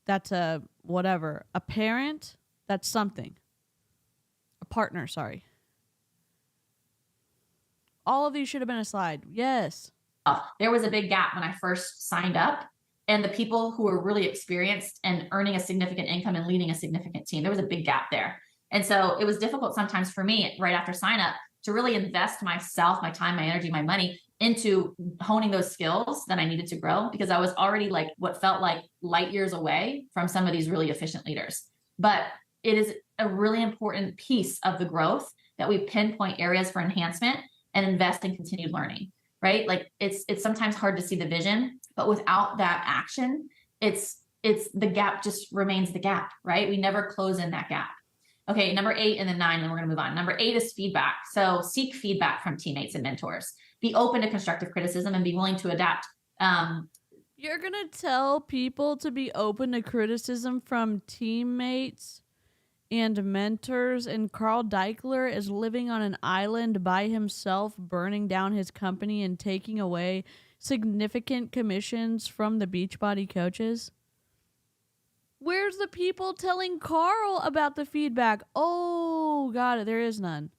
that's a whatever, a parent, that's something. A partner, sorry. All of these should have been a slide. Yes. There was a big gap when I first signed up. And the people who were really experienced and earning a significant income and leading a significant team, there was a big gap there. And so it was difficult sometimes for me right after sign up to really invest myself, my time, my energy, my money into honing those skills that I needed to grow because I was already like what felt like light years away from some of these really efficient leaders. But it is a really important piece of the growth that we pinpoint areas for enhancement and invest in continued learning. Right? Like it's sometimes hard to see the vision, but without that action, it's the gap just remains the gap, right? We never close in that gap. Okay, number 8 and then 9, and we're gonna move on. Number 8 is feedback. So seek feedback from teammates and mentors. Be open to constructive criticism and be willing to adapt. You're gonna tell people to be open to criticism from teammates and mentors, and Carl Deichler is living on an island by himself, burning down his company and taking away significant commissions from the Beachbody coaches? Where's the people telling Carl about the feedback? Oh, got it. There is none.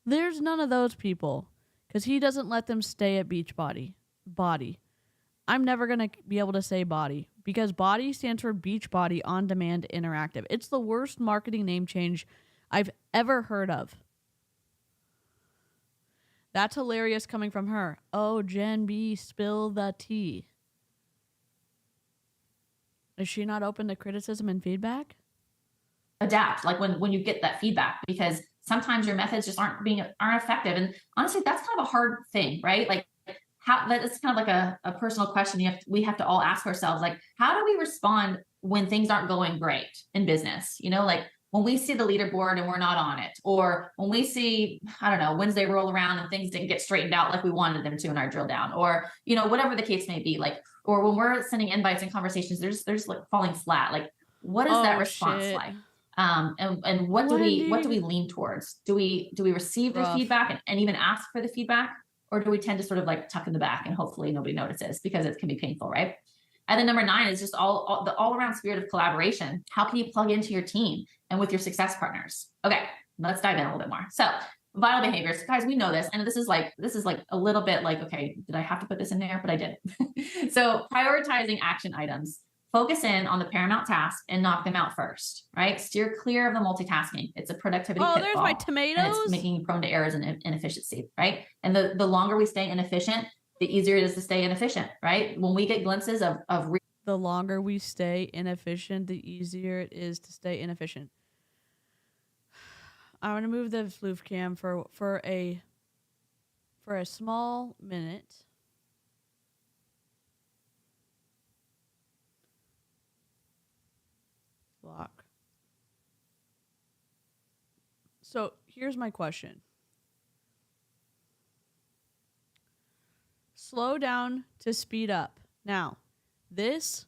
There's none of those people because he doesn't let them stay at Beachbody. BODI. I'm never going to be able to say BODI because BODI stands for Beachbody On Demand Interactive. It's the worst marketing name change I've ever heard of. That's hilarious coming from her. Oh, Jen B, spill the tea. Is she not open to criticism and feedback? Adapt, like when you get that feedback, because sometimes your methods just aren't effective. And honestly, that's kind of a hard thing, right? Like that's kind of like a personal question we have to all ask ourselves, like, how do we respond when things aren't going great in business? Like when we see the leaderboard and we're not on it, or when we see, I don't know, Wednesday roll around and things didn't get straightened out like we wanted them to in our drill down, or, whatever the case may be, like, or when we're sending invites and conversations, there's like falling flat. Like, what is that response like? And what do we lean towards? Do we receive the feedback and even ask for the feedback? Or do we tend to sort of like tuck in the back and hopefully nobody notices because it can be painful, right? And then number 9 is just the all around spirit of collaboration. How can you plug into your team and with your success partners? Okay, let's dive in a little bit more. So vital behaviors, guys, we know this. And this is like a little bit like, okay, did I have to put this in there? But I did. So prioritizing action items. Focus in on the paramount task and knock them out first, right? Steer clear of the multitasking. It's a productivity pitfall. There's my tomatoes. And it's making you prone to errors and inefficiency, right? And the longer we stay inefficient, the easier it is to stay inefficient, right? When we get glimpses of the longer we stay inefficient, the easier it is to stay inefficient. I'm gonna move the floof cam for a small minute. Lock. So here's my question. Slow down to speed up. Now, this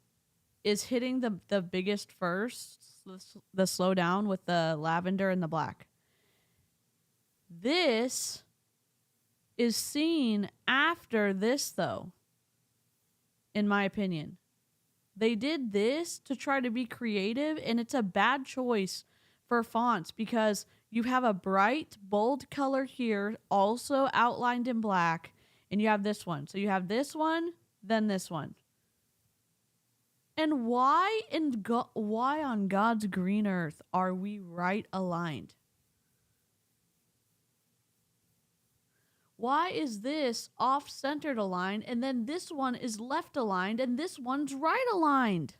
is hitting the biggest first, the slow down with the lavender and the black. This is seen after this, though, in my opinion. They did this to try to be creative, and it's a bad choice for fonts because you have a bright, bold color here, also outlined in black, and you have this one. So you have this one, then this one. And why on God's green earth are we right aligned? Why is this off-centered aligned, and then this one is left aligned, and this one's right aligned?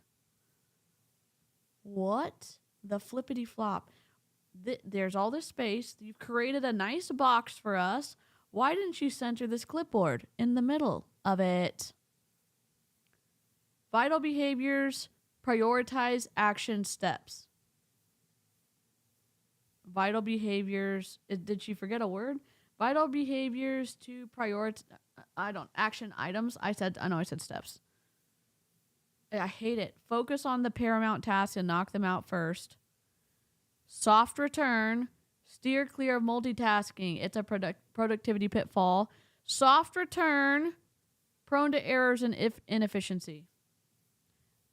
What the flippity flop? There's all this space. You've created a nice box for us. Why didn't you center this clipboard in the middle of it? Vital behaviors, prioritize action steps. Vital behaviors, did she forget a word? Vital behaviors to prioritize, action items. I know I said steps. I hate it. Focus on the paramount tasks and knock them out first. Soft return, steer clear of multitasking. It's a productivity pitfall. Soft return, prone to errors and inefficiency.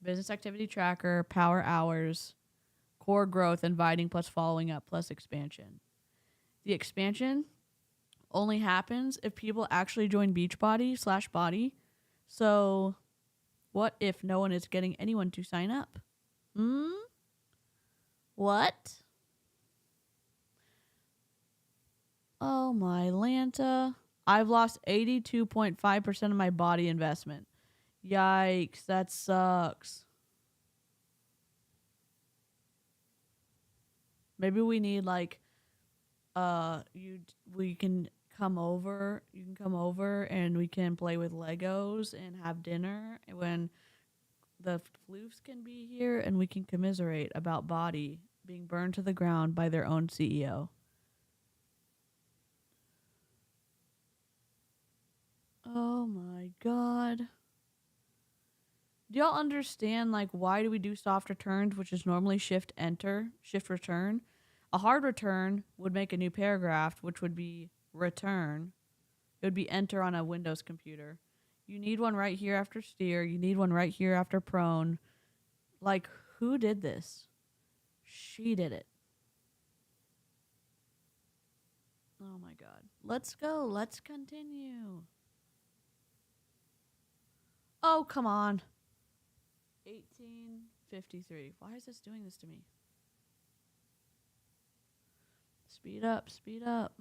Business activity tracker, power hours, core growth, inviting plus following up plus expansion. The expansion only happens if people actually join Beachbody/Body. So what if no one is getting anyone to sign up? What? Oh my Lanta. I've lost 82.5% of my body investment. Yikes, that sucks. Maybe we need we can come over. You can come over and we can play with Legos and have dinner when the floofs can be here, and we can commiserate about BODI being burned to the ground by their own CEO. Oh my God. Do y'all understand, why do we do soft returns, which is normally shift return? A hard return would make a new paragraph, which would be return. It would be enter on a Windows computer. You need one right here after steer. You need one right here after prone. Who did this? She did it. Oh my God. Let's go. Let's continue. Oh, come on. 1853. Why is this doing this to me? Speed up, speed up.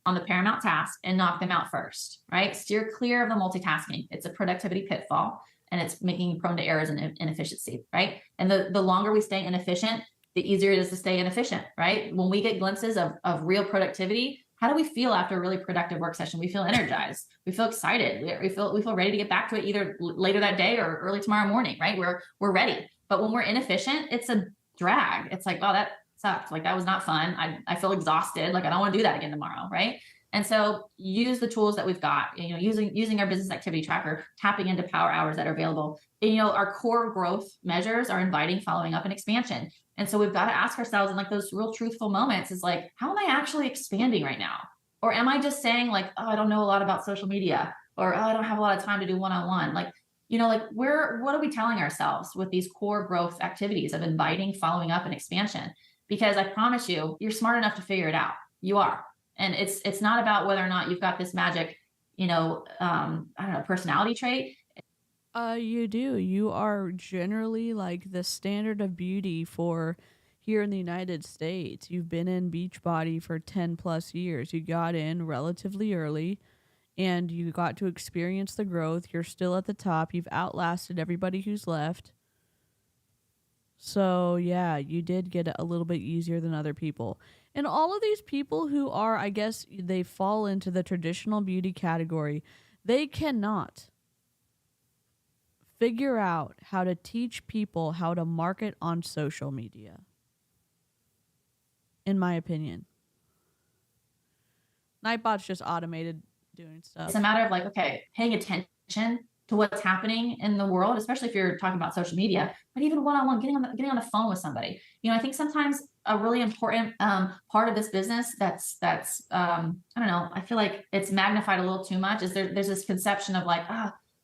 On the paramount task and knock them out first, right? Steer clear of the multitasking. It's a productivity pitfall, and it's making you prone to errors and inefficiency, right? And the longer we stay inefficient, the easier it is to stay inefficient, right? When we get glimpses of real productivity, how do we feel after a really productive work session? We feel energized. We feel excited. We feel ready to get back to it either later that day or early tomorrow morning, right? We're ready. But when we're inefficient, it's a drag. It's like, oh, that sucked. That was not fun. I feel exhausted. I don't want to do that again tomorrow, right? And so use the tools that we've got, using our business activity tracker, tapping into power hours that are available. And, our core growth measures are inviting, following up, and expansion. And so we've got to ask ourselves in those real truthful moments is how am I actually expanding right now? Or am I just saying oh, I don't know a lot about social media, or oh, I don't have a lot of time to do one-on-one. What are we telling ourselves with these core growth activities of inviting, following up, and expansion? Because I promise you, you're smart enough to figure it out. You are. And it's not about whether or not you've got this magic, personality trait. You do. You are generally the standard of beauty for here in the United States. You've been in Beachbody for 10 plus years. You got in relatively early and you got to experience the growth. You're still at the top. You've outlasted everybody who's left. So, yeah, you did get it a little bit easier than other people. And all of these people who are, I guess, they fall into the traditional beauty category, they cannot figure out how to teach people how to market on social media, in my opinion. Nightbot's just automated doing stuff. It's a matter of like, okay, paying attention to what's happening in the world, especially if you're talking about social media, but even one-on-one, getting on the phone with somebody. You know, I think sometimes a really important part of this business that's I don't know, I feel like it's magnified a little too much, is there's this conception of like,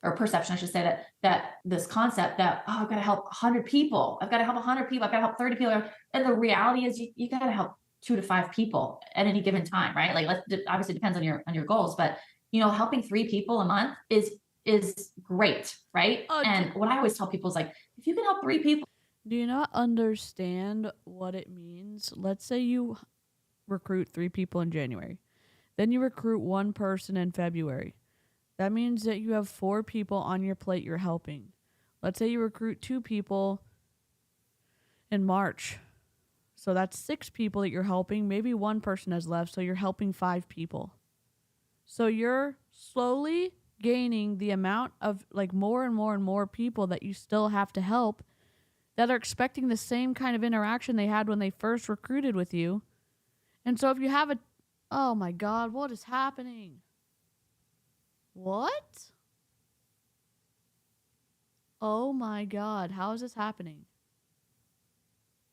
or perception, I should say, that this concept that, I've got to help 100 people. I've got to help 100 people. I've got to help 30 people. And the reality is you got to help 2 to 5 people at any given time, right? Like, obviously it depends on your goals, but you know, helping 3 people a month is great, right? And what I always tell people is like, if you can help 3 people. Do you not understand what it means? Let's say you recruit 3 people in January. Then you recruit 1 person in February. That means that you have 4 people on your plate you're helping. Let's say you recruit 2 people in March. So that's 6 people that you're helping. Maybe 1 person has left, so you're helping 5 people. So you're slowly gaining the amount of like more and more and more people that you still have to help that are expecting the same kind of interaction they had when they first recruited with you. And so if you have oh my God, what is happening? What? Oh my God, how is this happening?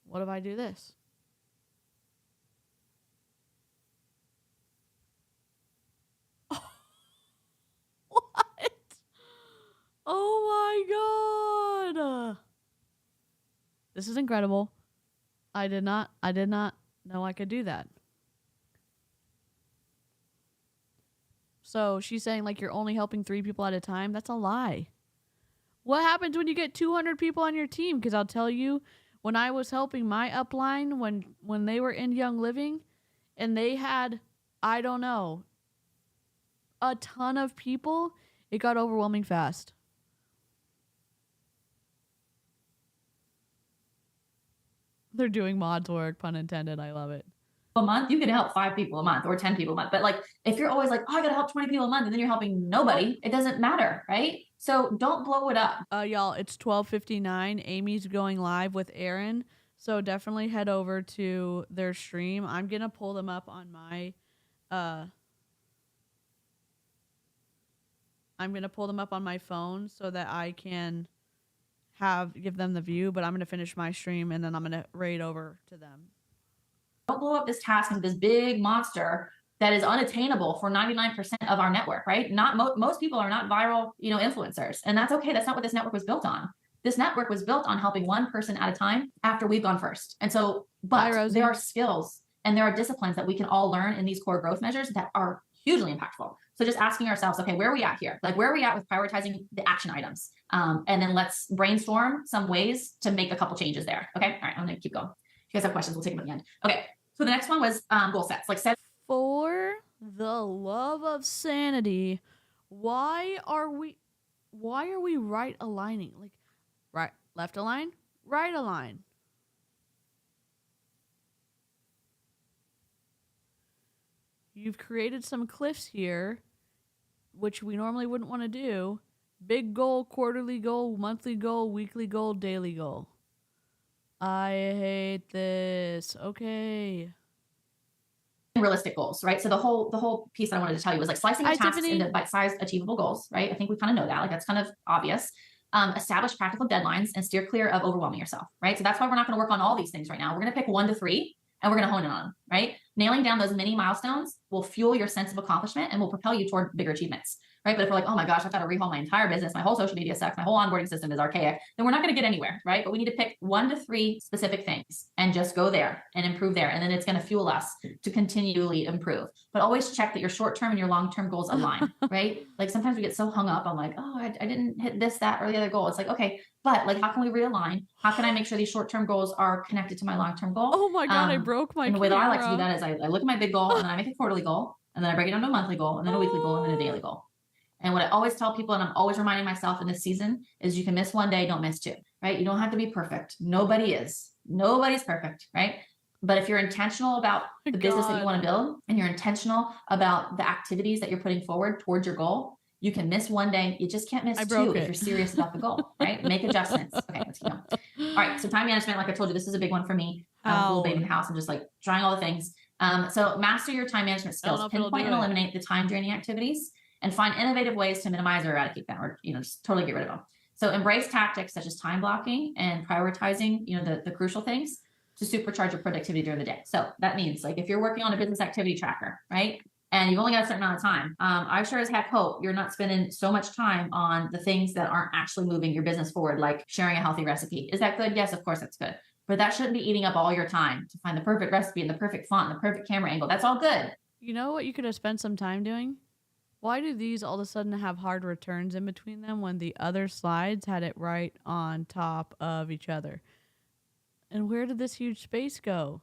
What if I do this? What? Oh my God. This is incredible. I did not know I could do that. So she's saying like you're only helping 3 people at a time. That's a lie. What happens when you get 200 people on your team? Because I'll tell you, when I was helping my upline, when they were in Young Living and they had, I don't know, a ton of people, it got overwhelming fast. They're doing mods work, pun intended. I love it. A month, you can help 5 people a month or 10 people a month. But like, if you're always like, I gotta help 20 people a month, and then you're helping nobody, it doesn't matter, right? So don't blow it up. Y'all, it's 12:59. Amy's going live with Aaron. So definitely head over to their stream. I'm gonna pull them up on my phone so that I can give them the view, but I'm gonna finish my stream and then I'm gonna raid over to them. Don't blow up this task into this big monster that is unattainable for 99% of our network, right? Not most people are not viral, influencers, and that's okay. That's not what this network was built on. This network was built on helping 1 person at a time after we've gone first. And so, but there are skills and there are disciplines that we can all learn in these core growth measures that are hugely impactful. So just asking ourselves, okay, where are we at here? Like, where are we at with prioritizing the action items? And then let's brainstorm some ways to make a couple changes there. Okay. All right. I'm going to keep going. If you guys have questions, we'll take them at the end. Okay. So the next one was goal sets. Like, set. For the love of sanity, why are we right aligning? Like, right, left align, right align. You've created some cliffs here, which we normally wouldn't want to do. Big goal, quarterly goal, monthly goal, weekly goal, daily goal. I hate this. Okay. Realistic goals, right? So the whole piece that I wanted to tell you was like slicing the tasks into bite-sized achievable goals, right? I think we kind of know that. Like, that's kind of obvious. Establish practical deadlines and steer clear of overwhelming yourself, right? So that's why we're not going to work on all these things right now. We're going to pick 1 to 3 and we're going to hone in on them, right? Nailing down those mini milestones will fuel your sense of accomplishment and will propel you toward bigger achievements. right? But if we're like, oh my gosh, I've got to rehaul my entire business, my whole social media sucks, my whole onboarding system is archaic, then we're not going to get anywhere, right? But we need to pick 1 to 3 specific things and just go there and improve there. And then it's going to fuel us to continually improve. But always check that your short-term and your long-term goals align, right? Like sometimes we get so hung up on like, oh, I didn't hit this, that, or the other goal. It's like, okay, but like, how can we realign? How can I make sure these short-term goals are connected to my long-term goal? Oh my God, I broke my And the way that I like to do camera. that is I look at my big goal and then I make a quarterly goal and then I break it down to a monthly goal and then a weekly goal and then a daily goal. And what I always tell people, and I'm always reminding myself in this season, is you can miss 1 day, don't miss 2, right? You don't have to be perfect. Nobody is. Nobody's perfect, right? But if you're intentional about the business that you want to build and you're intentional about the activities that you're putting forward towards your goal, you can miss 1 day. You just can't miss 2 if you're serious about the goal, right? Make adjustments. Okay, let's go. All right. So time management, like I told you, this is a big one for me. Little baby in the house and just like trying all the things. So master your time management skills, pinpoint and eliminate the time draining activities and find innovative ways to minimize or eradicate them or, just totally get rid of them. So embrace tactics such as time blocking and prioritizing, the crucial things to supercharge your productivity during the day. So that means like if you're working on a business activity tracker, right? And you've only got a certain amount of time. I sure as heck hope you're not spending so much time on the things that aren't actually moving your business forward, like sharing a healthy recipe. Is that good? Yes, of course that's good. But that shouldn't be eating up all your time to find the perfect recipe and the perfect font and the perfect camera angle. That's all good. You know what you could have spent some time doing? Why do these all of a sudden have hard returns in between them when the other slides had it right on top of each other? And where did this huge space go?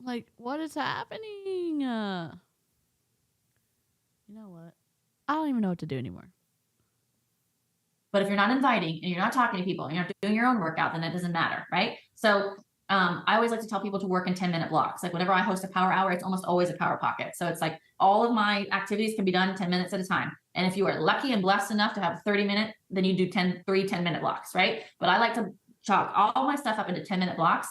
Like, what is happening? You know what? I don't even know what to do anymore. But if you're not inviting and you're not talking to people and you're not doing your own workout, then it doesn't matter, right? So I always like to tell people to work in 10-minute blocks. Like whenever I host a power hour, it's almost always a power pocket. So it's like all of my activities can be done 10 minutes at a time. And if you are lucky and blessed enough to have 30-minute, then you do 10-minute blocks, right? But I like to chalk all my stuff up into 10-minute blocks.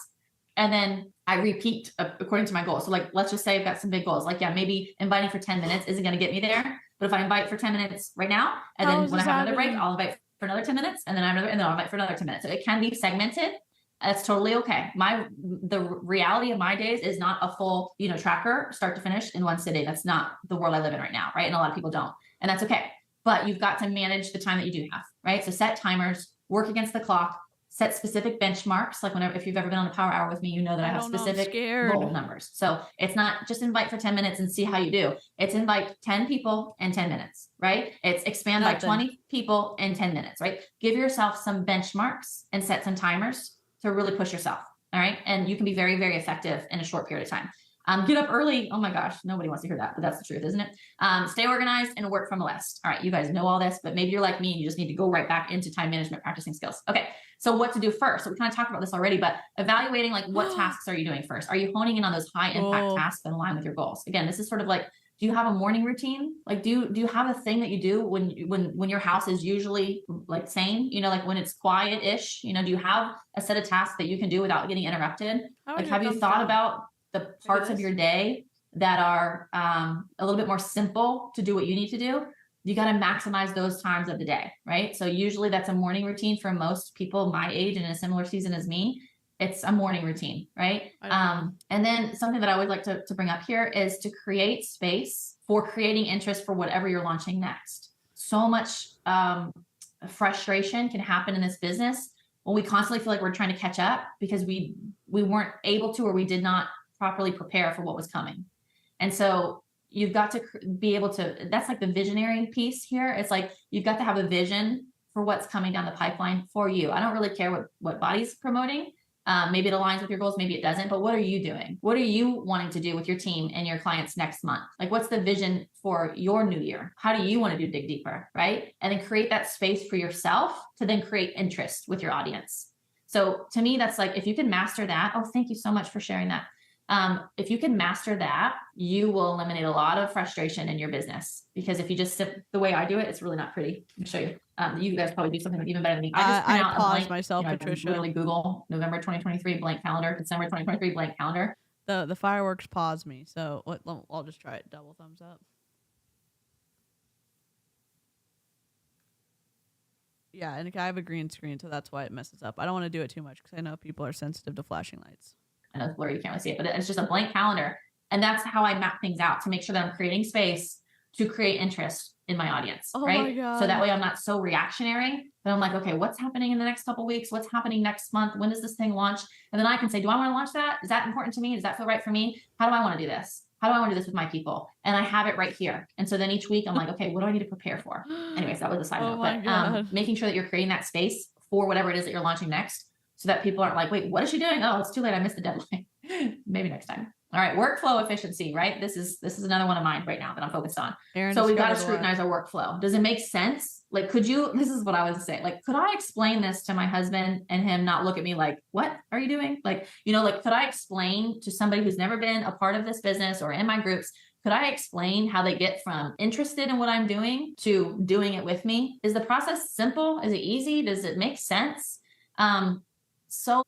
And then I repeat according to my goals. So like, let's just say I've got some big goals. Like, yeah, maybe inviting for 10 minutes isn't going to get me there. But if I invite for 10 minutes right now, and then when I have another break, I'll invite for another 10 minutes, and then and then I'll invite for another 10 minutes. So it can be segmented. That's totally okay. The reality of my days is not a full, tracker start to finish in one sitting. That's not the world I live in right now, right? And a lot of people don't, and that's okay. But you've got to manage the time that you do have, right? So set timers, work against the clock, set specific benchmarks. Like if you've ever been on a power hour with me, you know that I have specific goal numbers. So it's not just invite for 10 minutes and see how you do. It's invite 10 people in 10 minutes, right? It's expand by 20 people in 10 minutes, right? Give yourself some benchmarks and set some timers to really push yourself. All right. And you can be very, very effective in a short period of time. Get up early. Oh my gosh, nobody wants to hear that, but that's the truth, isn't it? Stay organized and work from a list. All right, you guys know all this, but maybe you're like me and you just need to go right back into time management practicing skills. Okay, so what to do first? So we kind of talked about this already, but evaluating like what tasks are you doing first? Are you honing in on those high impact tasks that align with your goals? Again, this is sort of like, do you have a morning routine? Like, do you have a thing that you do when your house is usually like sane? Like when it's quiet-ish. Do you have a set of tasks that you can do without getting interrupted? Like, have you thought about the parts of your day that are a little bit more simple to do what you need to do? You got to maximize those times of the day, right? So usually that's a morning routine for most people my age and in a similar season as me. It's a morning routine, right? And then something that I would like to bring up here is to create space for creating interest for whatever you're launching next. So much frustration can happen in this business when we constantly feel like we're trying to catch up because we weren't able to, or we did not properly prepare for what was coming. And so you've got to be able to, that's like the visionary piece here. It's like, you've got to have a vision for what's coming down the pipeline for you. I don't really care what BODI's promoting. Maybe it aligns with your goals, maybe it doesn't, but what are you doing? What are you wanting to do with your team and your clients next month? Like, what's the vision for your new year? How do you want to dig deeper, right? And then create that space for yourself to then create interest with your audience. So to me, that's like, if you can master that, oh, thank you so much for sharing that. If you can master that, you will eliminate a lot of frustration in your business, because if you just sit the way I do it, it's really not pretty. Let me show you. You guys probably do something even better than me. I just print out a blank, myself, Patricia. Literally Google November 2023 blank calendar, December 2023 blank calendar. The fireworks pause me, so I'll just try it. Double thumbs up. Yeah, and I have a green screen, so that's why it messes up. I don't want to do it too much because I know people are sensitive to flashing lights. I know it's blurry, you can't really see it, but it's just a blank calendar. And that's how I map things out to make sure that I'm creating space to create interest in my audience, Oh right? my God. So that way I'm not so reactionary, but I'm like, okay, what's happening in the next couple weeks? What's happening next month? When does this thing launch? And then I can say, do I want to launch that? Is that important to me? Does that feel right for me? How do I want to do this? How do I want to do this with my people? And I have it right here. And so then each week I'm like, okay, what do I need to prepare for? Anyways, that was a side Oh note, my but God. making sure that you're creating that space for whatever it is that you're launching next, so that people aren't like, wait, what is she doing? Oh, it's too late. I missed the deadline. Maybe next time. All right. Workflow efficiency, right? This is another one of mine right now that I'm focused on. Aaron So we've got to discovered a lot. scrutinize our workflow. Does it make sense? Like, this is what I was saying. Like, could I explain this to my husband and him not look at me like, what are you doing? Like, could I explain to somebody who's never been a part of this business or in my groups, could I explain how they get from interested in what I'm doing to doing it with me? Is the process simple? Is it easy? Does it make sense? So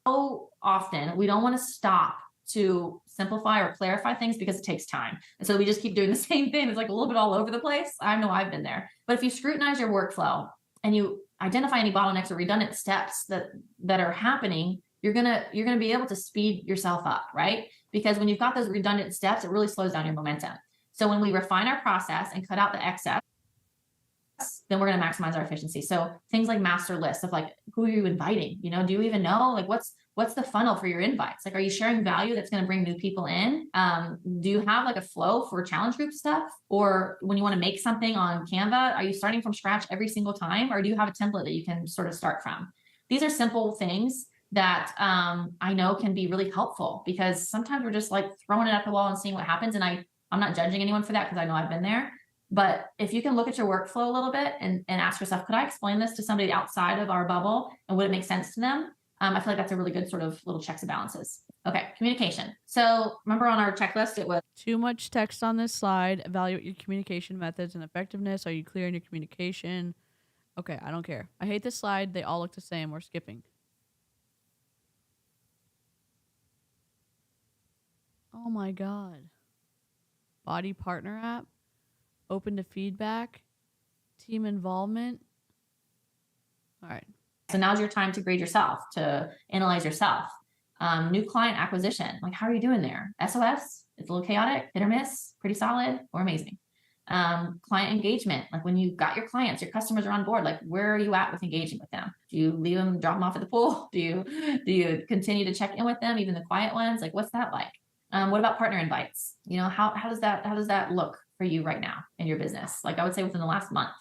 often we don't want to stop to simplify or clarify things because it takes time. And so we just keep doing the same thing. It's like a little bit all over the place. I know I've been there. But if you scrutinize your workflow and you identify any bottlenecks or redundant steps that are happening, you're gonna be able to speed yourself up, right? Because when you've got those redundant steps, it really slows down your momentum. So when we refine our process and cut out the excess, then we're going to maximize our efficiency. So things like master lists of like, who are you inviting? Do you even know, like, what's the funnel for your invites? Like, are you sharing value that's going to bring new people in? Do you have like a flow for challenge group stuff? Or when you want to make something on Canva, are you starting from scratch every single time? Or do you have a template that you can sort of start from? These are simple things that I know can be really helpful, because sometimes we're just like throwing it at the wall and seeing what happens. And I'm not judging anyone for that, because I know I've been there. But if you can look at your workflow a little bit and ask yourself, could I explain this to somebody outside of our bubble, and would it make sense to them? I feel like that's a really good sort of little checks and balances. Okay, communication. So remember on our checklist, it was Too much text on this slide. Evaluate your communication methods and effectiveness. Are you clear in your communication? Okay, I don't care. I hate this slide. They all look the same. We're skipping. Oh my God. BODI partner app. Open to feedback. Team involvement. All right. So now's your time to grade yourself, to analyze yourself. New client acquisition. Like, how are you doing there? SOS? It's a little chaotic, hit or miss, pretty solid, or amazing. Client engagement. Like, when you got your clients, your customers are on board, like, where are you at with engaging with them? Do you leave them, drop them off at the pool? Do you continue to check in with them, even the quiet ones? Like, what's that like? What about partner invites? How does that look for you right now in your business? Like, I would say within the last month.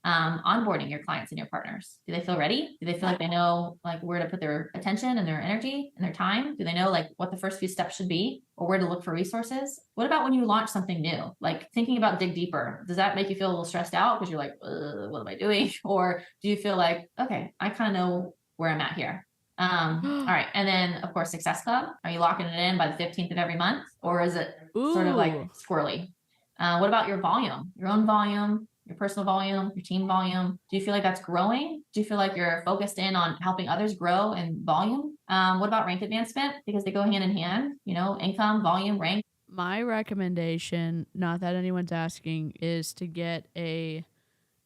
Onboarding your clients and your partners. Do they feel ready? Do they feel like they know like where to put their attention and their energy and their time? Do they know like what the first few steps should be, or where to look for resources? What about when you launch something new? Like, thinking about dig deeper. Does that make you feel a little stressed out because you're like, what am I doing? Or do you feel like, okay, I kind of know where I'm at here? All right. And then of course, Success Club. Are you locking it in by the 15th of every month, or is it sort of like squirrely? What about your volume, your own volume, your personal volume, your team volume? Do you feel like that's growing? Do you feel like you're focused in on helping others grow in volume? What about rank advancement? Because they go hand in hand, income, volume, rank. My recommendation, not that anyone's asking, is to get a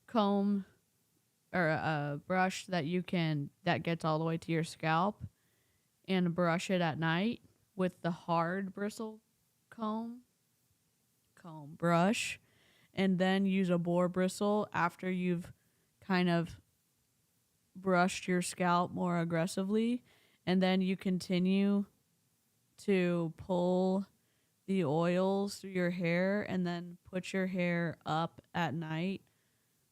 comb or a brush that gets all the way to your scalp, and brush it at night with the hard bristle comb brush, and then use a boar bristle after you've kind of brushed your scalp more aggressively, and then you continue to pull the oils through your hair and then put your hair up at night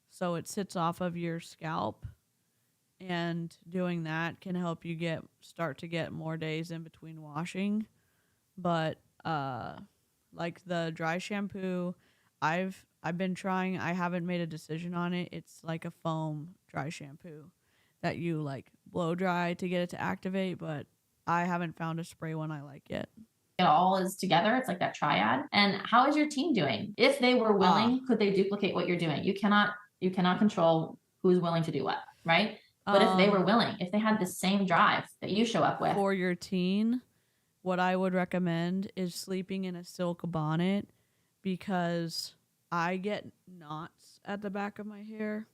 so it sits off of your scalp. And doing that can help you start to get more days in between washing. But like the dry shampoo, I've been trying. I haven't made a decision on it. It's like a foam dry shampoo that you like blow dry to get it to activate, but I haven't found a spray one I like yet. It all is together. It's like that triad. And how is your team doing? If they were willing, could they duplicate what you're doing? You cannot control who's willing to do what, right? But if they were willing, if they had the same drive that you show up with. For your teen, what I would recommend is sleeping in a silk bonnet, because I get knots at the back of my hair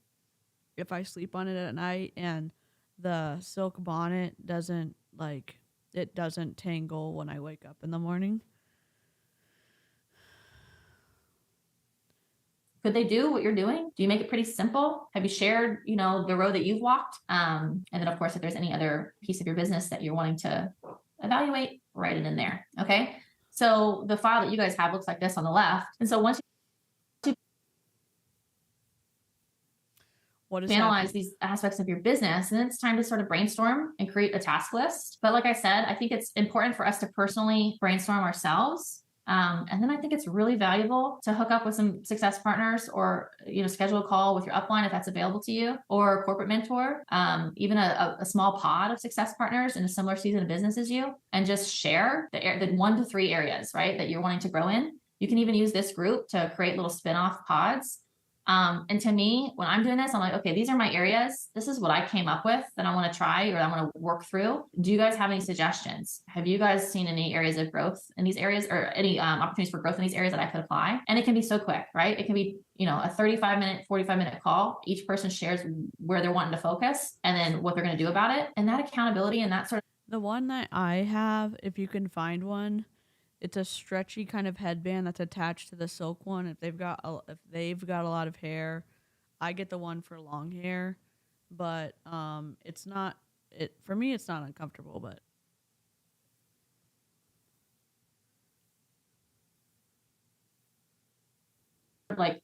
if I sleep on it at night, and the silk bonnet doesn't tangle when I wake up in the morning. Could they do what you're doing? Do you make it pretty simple? Have you shared, you know, the road that you've walked? And then of course, if there's any other piece of your business that you're wanting to evaluate, write it in there. Okay. So the file that you guys have looks like this on the left. And so once you analyze these aspects of your business, and then it's time to sort of brainstorm and create a task list. But like I said, I think it's important for us to personally brainstorm ourselves. And then I think it's really valuable to hook up with some success partners, or, you know, schedule a call with your upline if that's available to you, or a corporate mentor, even a small pod of success partners in a similar season of business as you, and just share the 1 to 3 areas, right, that you're wanting to grow in. You can even use this group to create little spin-off pods. And to me, when I'm doing this, I'm like, okay, these are my areas. This is what I came up with that I want to try, or I want to work through. Do you guys have any suggestions? Have you guys seen any areas of growth in these areas, or any opportunities for growth in these areas that I could apply? And it can be so quick, right? It can be, you know, a 35-minute, 45-minute call. Each person shares where they're wanting to focus and then what they're going to do about it. And that accountability and that sort of. The one that I have, if you can find one, it's a stretchy kind of headband that's attached to the silk one. If they've got a lot of hair, I get the one for long hair, but it's not for me. It's not uncomfortable, but like.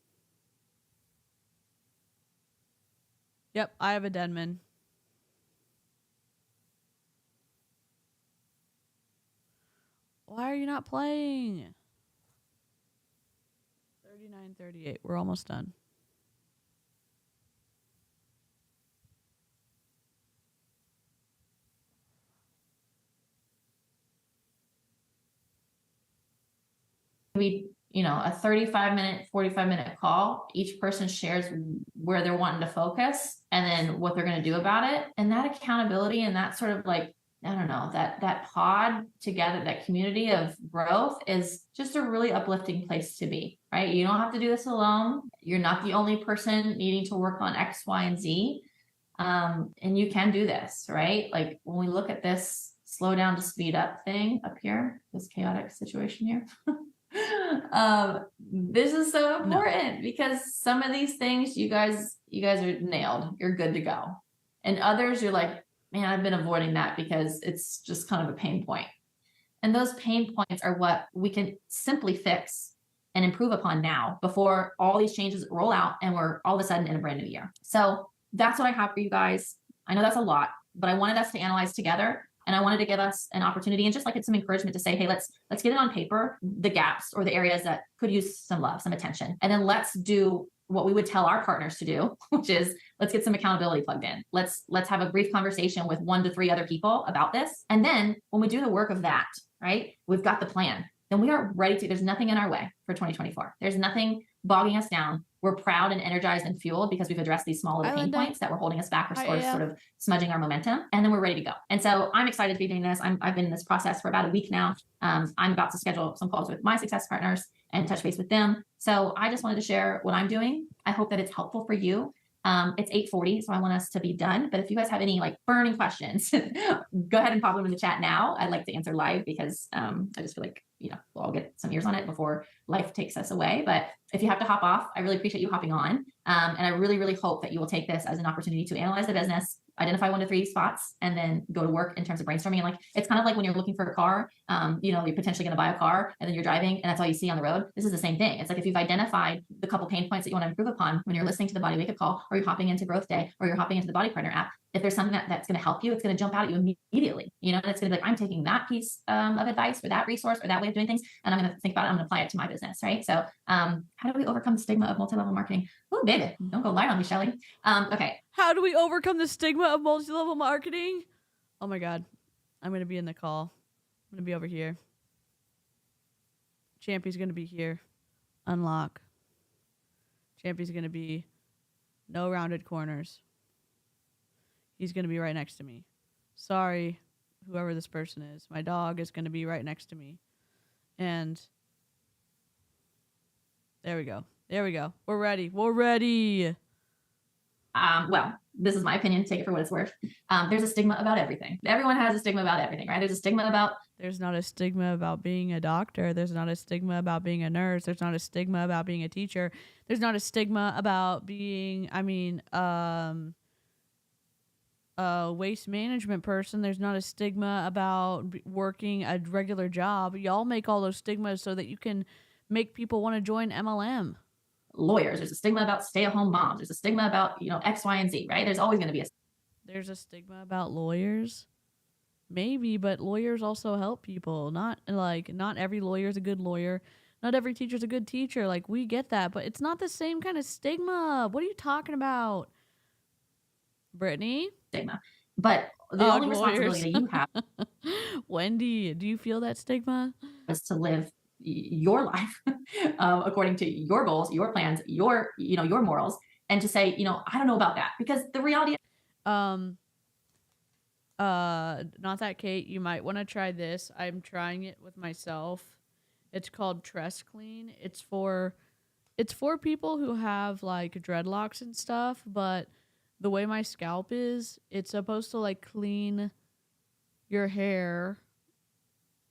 Yep, I have a Denman. Why are you not playing? 39-38. We're almost done. Maybe, you know, a 35-minute, 45-minute call. Each person shares where they're wanting to focus and then what they're going to do about it. And that accountability and that sort of like, I don't know, that pod together, that community of growth is just a really uplifting place to be, right? You don't have to do this alone. You're not the only person needing to work on X, Y, and Z. And you can do this, right? Like when we look at this slow down to speed up thing up here, this chaotic situation here, this is so important because some of these things you guys are nailed. You're good to go. And others you're like, man, I've been avoiding that because it's just kind of a pain point. And those pain points are what we can simply fix and improve upon now before all these changes roll out and we're all of a sudden in a brand new year. So that's what I have for you guys. I know that's a lot, but I wanted us to analyze together, and I wanted to give us an opportunity and just like it's some encouragement to say, hey, let's get it on paper, the gaps or the areas that could use some love, some attention. And then let's do what we would tell our partners to do, which is let's get some accountability plugged in. Let's have a brief conversation with 1 to 3 other people about this. And then when we do the work of that, right, we've got the plan, then we are ready to, there's nothing in our way for 2024. There's nothing bogging us down. We're proud and energized and fueled because we've addressed these small little pain points that were holding us back or sort of smudging our momentum. And then we're ready to go. And so I'm excited to be doing this. I've been in this process for about a week now. I'm about to schedule some calls with my success partners and touch base with them. So I just wanted to share what I'm doing. I hope that it's helpful for you. It's 8:40, so I want us to be done. But if you guys have any like burning questions, go ahead and pop them in the chat now. I'd like to answer live because I just feel like, you know, we'll all get some ears on it before life takes us away. But if you have to hop off, I really appreciate you hopping on. And I really, really hope that you will take this as an opportunity to analyze the business, identify 1 to 3 spots, and then go to work in terms of brainstorming. And like, it's kind of like when you're looking for a car, you know, you're potentially going to buy a car and then you're driving and that's all you see on the road. This is the same thing. It's like if you've identified the couple pain points that you want to improve upon when you're listening to the Body Wake Up Call, or you're hopping into Growth Day, or you're hopping into the Body Partner app, if there's something that's going to help you, it's going to jump out at you immediately, you know, and it's going to be like, I'm taking that piece of advice or that resource or that way of doing things, and I'm going to think about it. I'm going to apply it to my business, right? So how do we overcome the stigma of multi-level marketing? Oh, baby, don't go light on me, Shelly. Okay. How do we overcome the stigma of multi-level marketing? Oh my God. I'm going to be in the call. I'm going to be over here. Champy's going to be here. Unlock. Champy's going to be no rounded corners. He's going to be right next to me. Sorry, whoever this person is. My dog is going to be right next to me. And there we go. There we go. We're ready. We're ready. well, this is my opinion, take it for what it's worth. There's a stigma about everything. Everyone has a stigma about everything, right? There's a stigma about. There's not a stigma about being a doctor. There's not a stigma about being a nurse. There's not a stigma about being a teacher. There's not a stigma about being, a waste management person. There's not a stigma about working a regular job. Y'all make all those stigmas so that you can make people want to join MLM. Lawyers, there's a stigma about stay-at-home moms. There's a stigma about, X, Y, and Z, right? There's always going to be There's a stigma about lawyers. Maybe, but lawyers also help people. Not every lawyer is a good lawyer. Not every teacher is a good teacher. Like, we get that, but it's not the same kind of stigma. What are you talking about, Brittany? stigma. But the only responsibility that you have, Wendy, do you feel that stigma? is to live your life according to your goals, your plans, your morals, and to say, I don't know about that, because the reality. Not that, Kate, you might want to try this. I'm trying it with myself. It's called Tress Clean. It's for people who have like dreadlocks and stuff, but the way my scalp is, it's supposed to like clean your hair,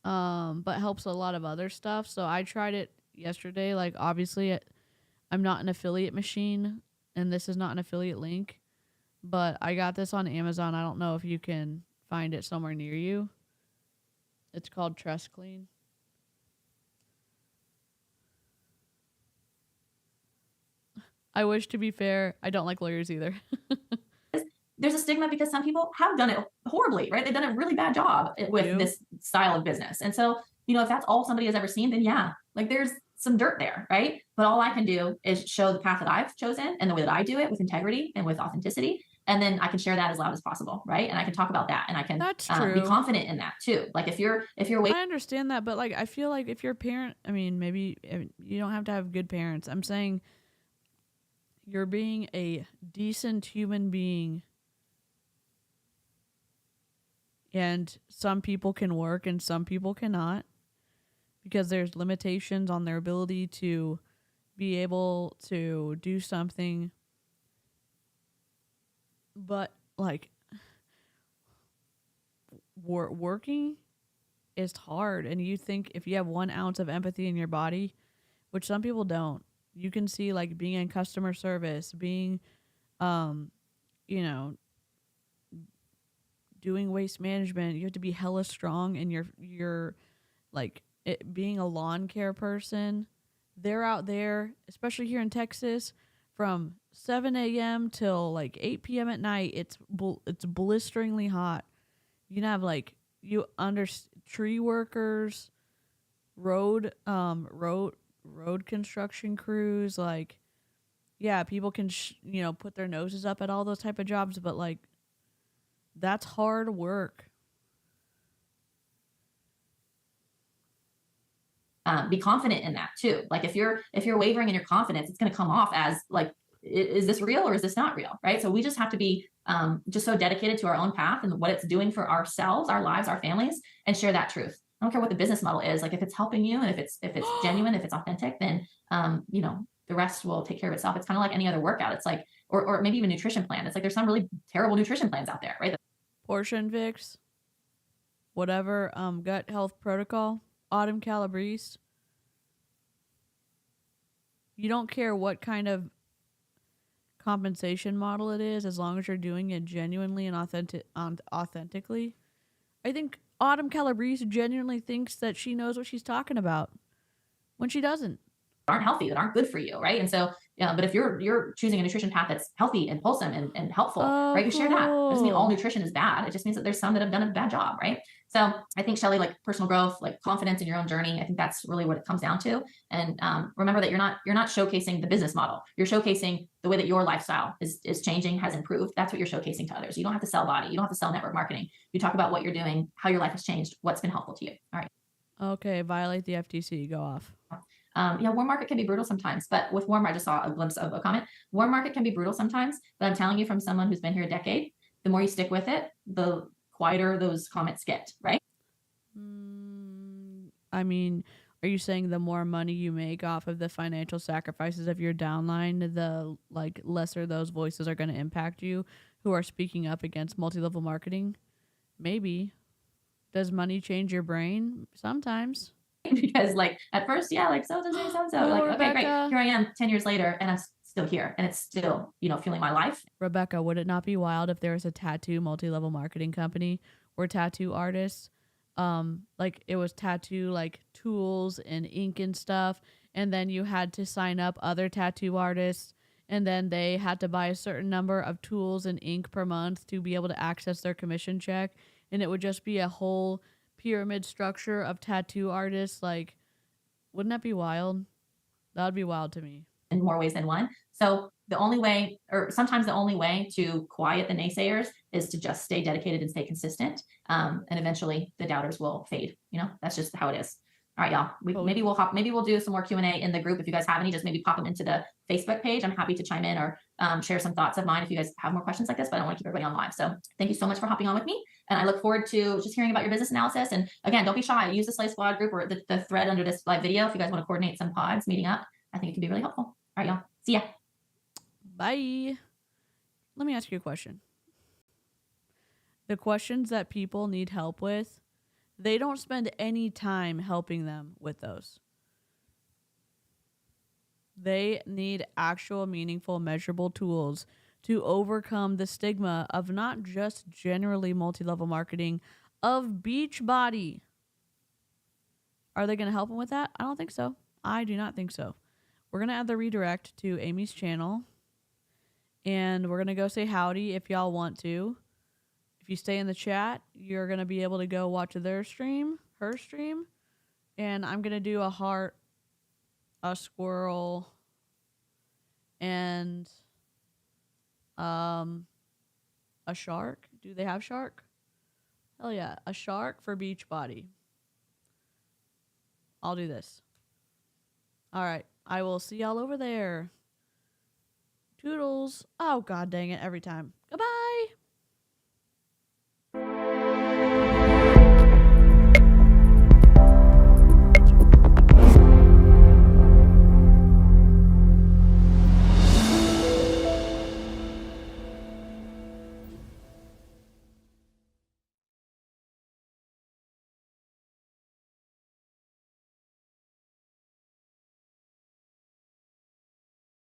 but helps a lot of other stuff. So I tried it yesterday. Like, obviously I'm not an affiliate machine, and this is not an affiliate link, but I got this on Amazon. I don't know if you can find it somewhere near you. It's called Tress Clean. I wish, to be fair, I don't like lawyers either. There's a stigma because some people have done it horribly, right? They've done a really bad job with this style of business. And so, if that's all somebody has ever seen, then yeah, like there's some dirt there, right? But all I can do is show the path that I've chosen and the way that I do it with integrity and with authenticity. And then I can share that as loud as possible, right? And I can talk about that, and I can be confident in that too. Like if you're I understand that, but like I feel like if you're a parent, maybe you don't have to have good parents. I'm saying you're being a decent human being, and some people can work and some people cannot, because there's limitations on their ability to be able to do something. But like working is hard, and you think if you have 1 ounce of empathy in your body, which some people don't, you can see like being in customer service, being doing waste management, you have to be hella strong, and you're like being a lawn care person. They're out there, especially here in Texas, from 7 a.m. till like 8 p.m. at night. It's blisteringly hot. You can have tree workers, road construction crews. Like, yeah, people can put their noses up at all those type of jobs, but like that's hard work. Be confident in that too. Like if you're wavering in your confidence, it's going to come off as like, is this real or is this not real? Right. So we just have to be just so dedicated to our own path and what it's doing for ourselves, our lives, our families, and share that truth. I don't care what the business model is. Like if it's helping you, and if it's genuine, if it's authentic, then the rest will take care of itself. It's kind of like any other workout. It's like, or maybe even nutrition plan. It's like there's some really terrible nutrition plans out there, right? Portion Fix, whatever, gut health protocol, Autumn Calabrese. You don't care what kind of compensation model it is, as long as you're doing it genuinely and authentically. I think Autumn Calabrese genuinely thinks that she knows what she's talking about when she doesn't. Aren't healthy, that aren't good for you, right? And so, but if you're choosing a nutrition path that's healthy and wholesome and helpful, right? You share that. It doesn't mean all nutrition is bad. It just means that there's some that have done a bad job, right? So I think, Shelly, like personal growth, like confidence in your own journey, I think that's really what it comes down to. And remember that you're not showcasing the business model. You're showcasing the way that your lifestyle is changing, has improved. That's what you're showcasing to others. You don't have to sell BODI. You don't have to sell network marketing. You talk about what you're doing, how your life has changed, what's been helpful to you. All right. Okay, violate the FTC. Go off. Warm market can be brutal sometimes, but with warm, I just saw a glimpse of a comment. Warm market can be brutal sometimes, but I'm telling you from someone who's been here a decade, the more you stick with it, the quieter those comments get, right? Are you saying the more money you make off of the financial sacrifices of your downline, the like lesser those voices are going to impact you who are speaking up against multi-level marketing? Maybe. Does money change your brain? Sometimes. Because like at first, yeah, like so like, okay, great. Rebecca. Here I am 10 years later and I'm still here and it's still, you know, fueling my life. Rebecca, would it not be wild if there was a tattoo multi-level marketing company where tattoo artists, like it was tattoo like tools and ink and stuff, and then you had to sign up other tattoo artists, and then they had to buy a certain number of tools and ink per month to be able to access their commission check, and it would just be a whole pyramid structure of tattoo artists. Like, wouldn't that be wild? That would be wild to me. In more ways than one. So the only way, or sometimes the only way to quiet the naysayers is to just stay dedicated and stay consistent. And eventually the doubters will fade. You know, that's just how it is. All right, y'all. Maybe we'll do some more Q&A in the group. If you guys have any, just maybe pop them into the Facebook page. I'm happy to chime in or share some thoughts of mine if you guys have more questions like this, but I don't want to keep everybody on live. So thank you so much for hopping on with me. And I look forward to just hearing about your business analysis. And again, don't be shy. Use the Slay Squad group or the thread under this live video if you guys want to coordinate some pods meeting up. I think it can be really helpful. All right, y'all. See ya. Bye. Let me ask you a question. The questions that people need help with, they don't spend any time helping them with those. They need actual, meaningful, measurable tools to overcome the stigma of not just generally multi-level marketing, of Beachbody. Are they going to help them with that? I don't think so. I do not think so. We're going to add the redirect to Amy's channel. And we're going to go say howdy if y'all want to. If you stay in the chat, you're going to be able to go watch her stream. And I'm going to do a heart, a squirrel, and a shark. Do they have shark? Hell yeah. A shark for Beachbody. I'll do this. All right. I will see y'all over there. Toodles. Oh, god dang it. Every time. Goodbye.